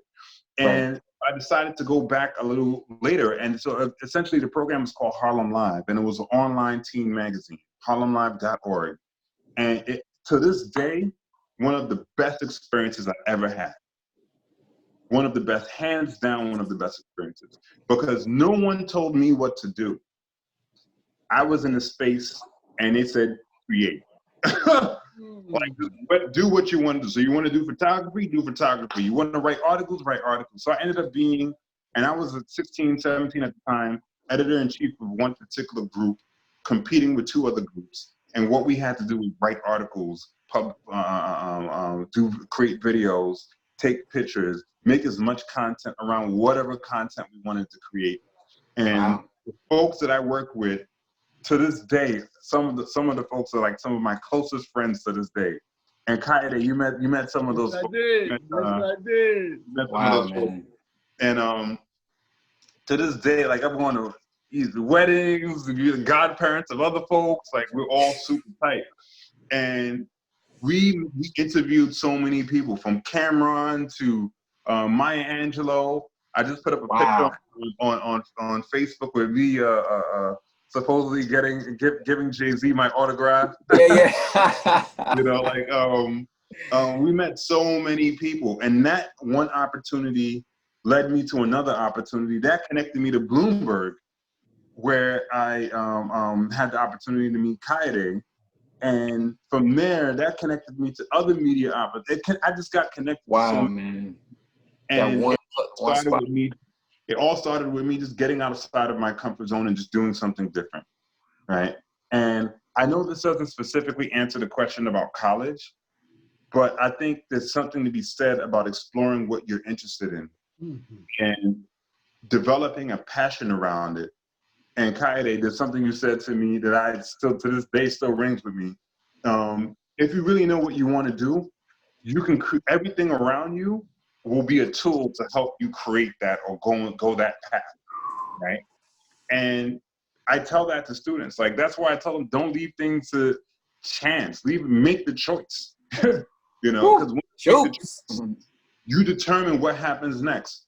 And I decided to go back a little later. And so essentially the program is called Harlem Live, and it was an online teen magazine, harlemlive.org. And to this day, one of the best experiences I ever had. One of the best, hands down, one of the best experiences. Because no one told me what to do. I was in a space and they said, create. Like, do what you want to do. So you want to do photography? Do photography. You want to write articles? Write articles. So I ended up being, and I was 16, 17 at the time, editor-in-chief of one particular group, competing with 2 other groups. And what we had to do was write articles, create videos, take pictures, make as much content around whatever content we wanted to create. And the folks that I work with, to this day, some of the folks are like some of my closest friends to this day. And Kaede, you met some of those folks. I did. Wow, man. And to this day, like I'm going to weddings, the godparents of other folks. Like we're all super tight, and we interviewed so many people from Cameron to Maya Angelou. I just put up a picture Wow. on Facebook with me supposedly giving Jay-Z my autograph. Yeah. You know, like we met so many people, and that one opportunity led me to another opportunity that connected me to Bloomberg, where I had the opportunity to meet Kaede. And from there, that connected me to other media outlets. I just got connected to so Wow, many, man. That and one started spot. with me. It all started with me just getting outside of my comfort zone and just doing something different, right? And I know this doesn't specifically answer the question about college, but I think there's something to be said about exploring what you're interested in and developing a passion around it. And Kaede, there's something you said to me that I still, to this day, still rings with me. If you really know what you want to do, you can everything around you will be a tool to help you create that or go that path, right? And I tell that to students. Like that's why I tell them don't leave things to chance. Make the choice. You know, because when you make the choice, you determine what happens next.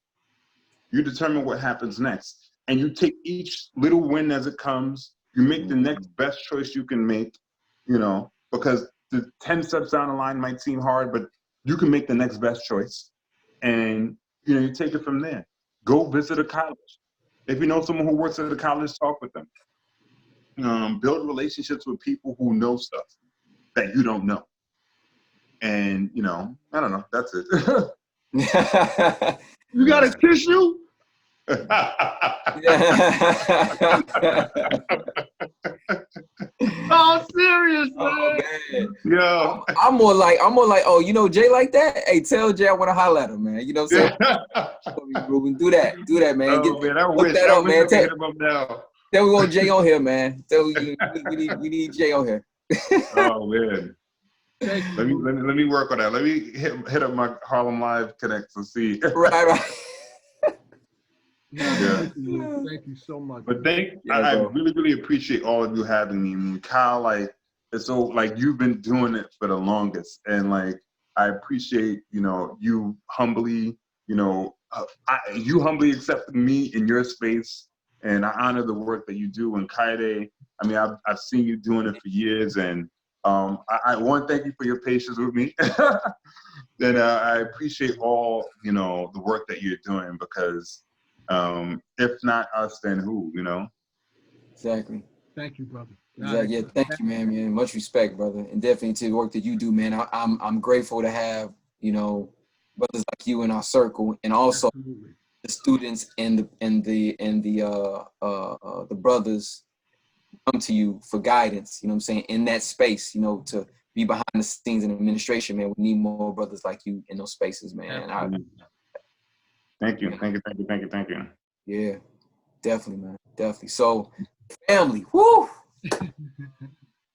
You determine what happens next. And you take each little win as it comes. You make the next best choice you can make, you know, because the 10 steps down the line might seem hard, but you can make the next best choice. And, you know, you take it from there. Go visit a college. If you know someone who works at a college, talk with them. Build relationships with people who know stuff that you don't know. And, you know, I don't know. That's it. You got a tissue? Oh, serious, man. Oh, man. Yo. I'm more like, oh, you know Jay like that? Hey, tell Jay I want to holler at him, man. You know what I'm saying? Reuben, do that, man. Oh, man, I wish that up, man. I could hit him up now. Tell we want Jay on here, man. Tell we need Jay on here. Oh man. Let me work on that. Let me hit up my Harlem Live connects and see. Right. Yeah. Thank you so much. But I really appreciate all of you having me. I mean, Kyle, like, it's so like you've been doing it for the longest, and like I appreciate, you know, you humbly, you know, you humbly accepted me in your space, and I honor the work that you do. And Kaede, I mean, I've seen you doing it for years, and I want to thank you for your patience with me. And I appreciate all, you know, the work that you're doing, because if not us, then who, you know? Exactly. Thank you, brother. Exactly. Yeah, thank you, man. Much respect, brother, and definitely to the work that you do, man. I'm grateful to have, you know, brothers like you in our circle, and also the students and the brothers come to you for guidance. You know what I'm saying? In that space, you know, to be behind the scenes in administration, man. We need more brothers like you in those spaces, man. Thank you. Yeah, definitely, man. Definitely. So, family, whoo!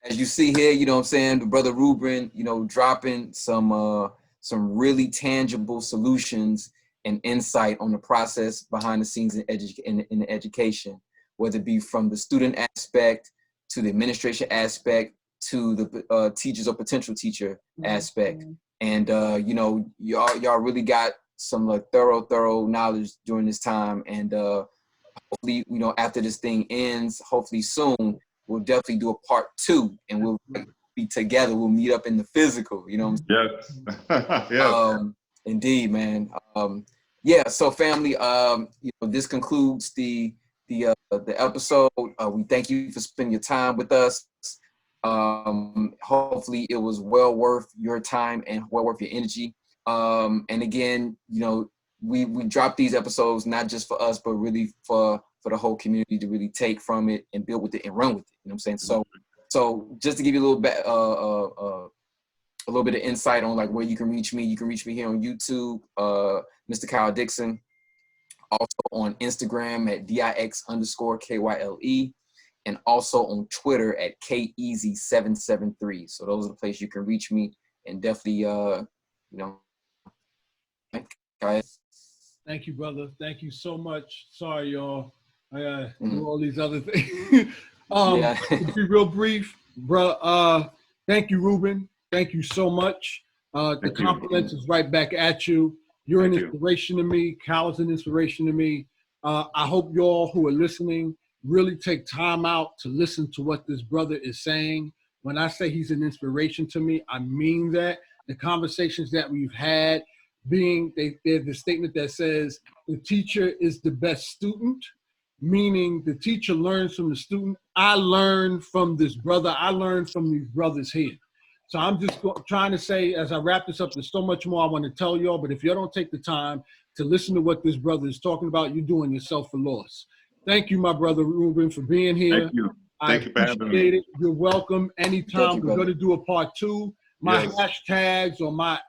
As you see here, you know what I'm saying, the brother Reuben, you know, dropping some really tangible solutions and insight on the process behind the scenes in the education, whether it be from the student aspect to the administration aspect to the teachers or potential teacher aspect. And you know, y'all really got some like thorough knowledge during this time. And hopefully, you know, after this thing ends, hopefully soon, we'll definitely do a part 2, and we'll be together. We'll meet up in the physical, you know what I'm saying? Yes. Indeed, man. Yeah, so family, you know, this concludes the episode. We thank you for spending your time with us. Hopefully it was well worth your time and well worth your energy. And again, you know, we drop these episodes not just for us, but really for the whole community to really take from it and build with it and run with it. You know what I'm saying? So just to give you a little bit of insight on like where you can reach me here on YouTube, Mr. Kyle Dixon. Also on Instagram at DIX_KYLE, and also on Twitter at KEasy773. So those are the places you can reach me, and definitely, you know, thank you, brother. Thank you so much. Sorry, y'all. Do all these other things. Yeah. To be real brief, bro. Thank you, Reuben. Thank you so much. The Thank you. compliments is right back at you. You're an Thank you. inspiration to me. Cal is an inspiration to me. I hope you all who are listening really take time out to listen to what this brother is saying. When I say he's an inspiration to me, I mean that. The conversations that we've had, there's the statement that says the teacher is the best student, meaning the teacher learns from the student. I learned from this brother. I learned from these brothers here. So I'm just trying to say, as I wrap this up, there's so much more I want to tell y'all, but if you don't take the time to listen to what this brother is talking about, you're doing yourself a loss. Thank you, my brother Reuben, for being here. Thank you. I Thank you for having appreciate me. it. You're welcome. Anytime. you, We're going brother. to do a part 2. My Yes. hashtags or my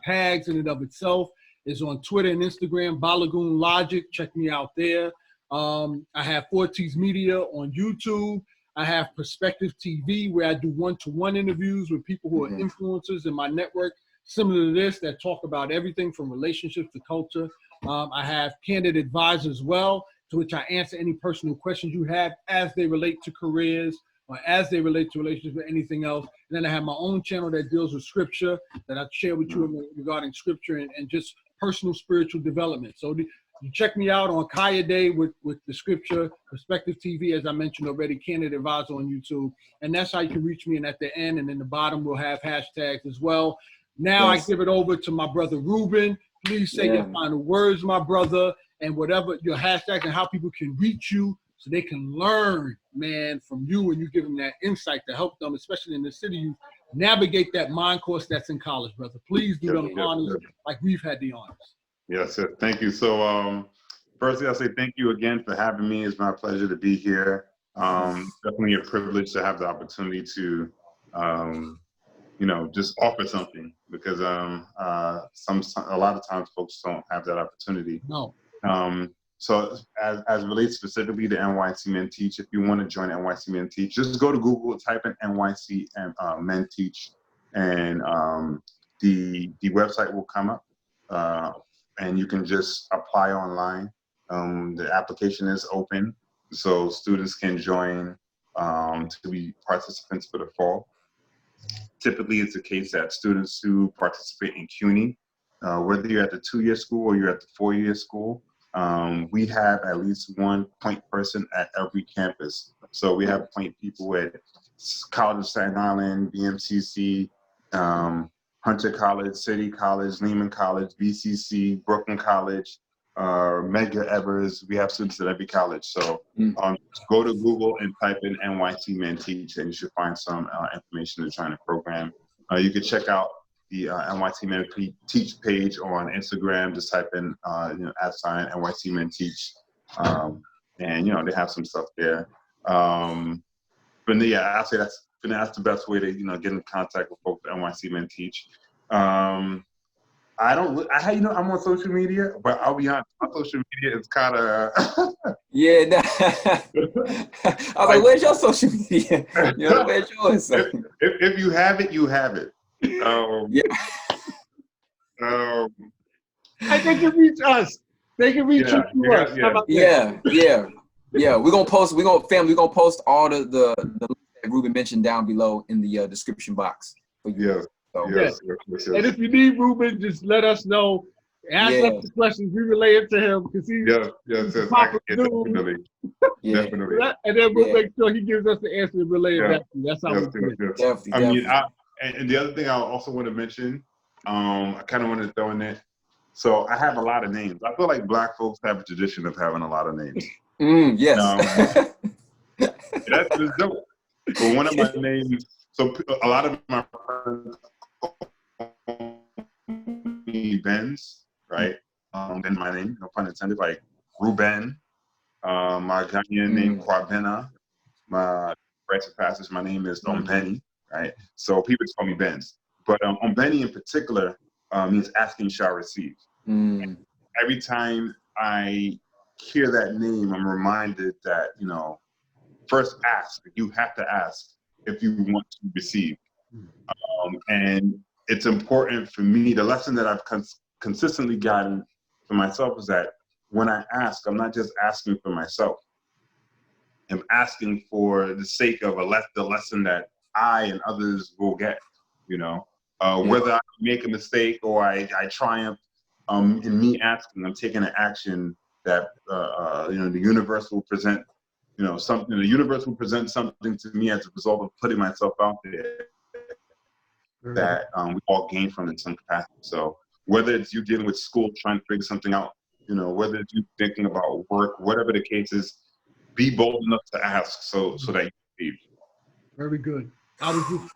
tags in and of itself is on Twitter and Instagram, Balagoon Logic. Check me out there. I have 4T's Media on YouTube. I have Perspective TV, where I do one-to-one interviews with people who are influencers in my network, similar to this, that talk about everything from relationships to culture. I have Candid Advisor as well, to which I answer any personal questions you have as they relate to careers or as they relate to relationships or anything else. And then I have my own channel that deals with scripture, that I share with you regarding scripture and just personal spiritual development. So you check me out on Kaya Day with the scripture, Perspective TV, as I mentioned already, Candid Advisor on YouTube. And that's how you can reach me. And at the end and in the bottom, we'll have hashtags as well. Now Yes. I give it over to my brother Reuben. Please say your final words, my brother, and whatever your hashtags and how people can reach you so they can learn, man, from you, and you give them that insight to help them, especially in the city, you navigate that mind course that's in college, brother. Please do them honors like we've had the honors. Yes, sir. Thank you. So, firstly, I'll say thank you again for having me. It's my pleasure to be here. Definitely a privilege to have the opportunity to, just offer something, because a lot of times folks don't have that opportunity. No. So as relates specifically to NYC Men Teach, if you want to join NYC Men Teach, just go to Google, type in NYC Men Teach, and the website will come up, and you can just apply online. The application is open, so students can join to be participants for the fall. Typically, it's the case that students who participate in CUNY, whether you're at the 2-year school or you're at the 4-year school, we have at least one point person at every campus. So we have point people at College of Staten Island, BMCC, Hunter College, City College, Lehman College, BCC, Brooklyn College, Medgar Evers. We have students at every college. So go to Google and type in NYC Men Teach, and you should find some information to join the program. You can check out the NYC Men Teach page on Instagram. Just type in @NYC Men Teach, and they have some stuff there. But yeah, I'd say that's the best way to get in contact with folks at NYC Men Teach. I'm on social media, but I'll be honest, my social media is kind of Yeah. Nah. I was like, where's your social media? Where's yours? If you have it, you have it. And they can reach us. They can reach us. Yeah. We're gonna post all the links that Reuben mentioned down below in the description box for you. Yes. And if you need Reuben, just let us know. Ask us the questions. We relay it to him because he's definitely. Definitely. And then we'll make sure he gives us the answer and relay it back to you. That's how we do it. Definitely. And the other thing I also want to mention, I kind of want to throw in there. So I have a lot of names. I feel like Black folks have a tradition of having a lot of names. Yes. That's just dope. But one of my names, so a lot of my friends call me Benz, right? Then my name, no pun intended, like Reuben. My Ghanaian name, Kwabena. My rites of passage, my name is Ombeni, right? So people just call me Benz. But Ombeni in particular means asking shall receive. Every time I hear that name, I'm reminded that, first ask. You have to ask if you want to receive. And it's important for me, the lesson that I've consistently gotten for myself is that when I ask, I'm not just asking for myself. am asking for the sake of the lesson that I and others will get, you know. Whether I make a mistake or I triumph, in me asking, I'm taking an action that, you know, the universe will present, you know, something, the universe will present something to me as a result of putting myself out there that we all gain from in some capacity. So whether it's you dealing with school, trying to figure something out, you know, whether it's you thinking about work, whatever the case is, be bold enough to ask so that you receive. Very good. I was just,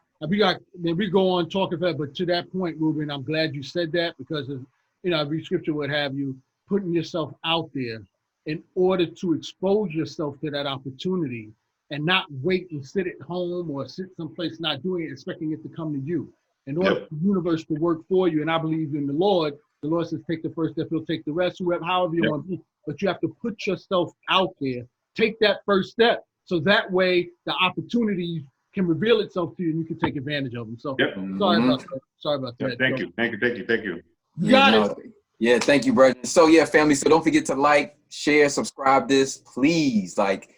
we go on talking about, but to that point, Reuben, I'm glad you said that, because of, you know, every scripture would have you putting yourself out there in order to expose yourself to that opportunity, and not wait and sit at home or sit someplace not doing it, expecting it to come to you. In order for the universe to work for you, and I believe in the Lord says, take the first step, he'll take the rest, whoever, however you want to be. But you have to put yourself out there. Take that first step. So that way the opportunity can reveal itself to you and you can take advantage of them. So sorry about that. Sorry about that. Thank you. You got it. Yeah, thank you, brother. So yeah, family. So don't forget to like, share, subscribe this, please. Like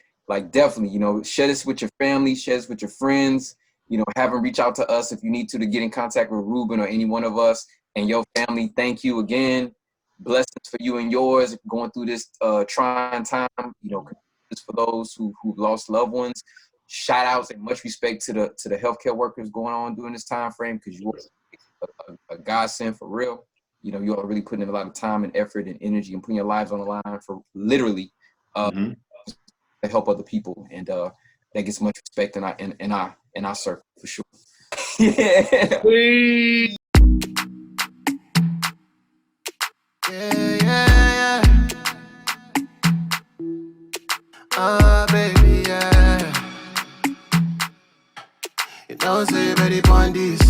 definitely, you know, share this with your family, share this with your friends. You know, have them reach out to us if you need to get in contact with Reuben or any one of us and your family. Thank you again. Blessings for you and yours going through this trying time. You know, for those who've lost loved ones. Shout outs and much respect to the healthcare workers going on during this time frame, because you are a godsend for real. You know, you are really putting in a lot of time and effort and energy and putting your lives on the line for literally to help other people, and that gets much respect in our circle for sure. Yeah. Yeah. Baby, yeah. You know, say, ready on this.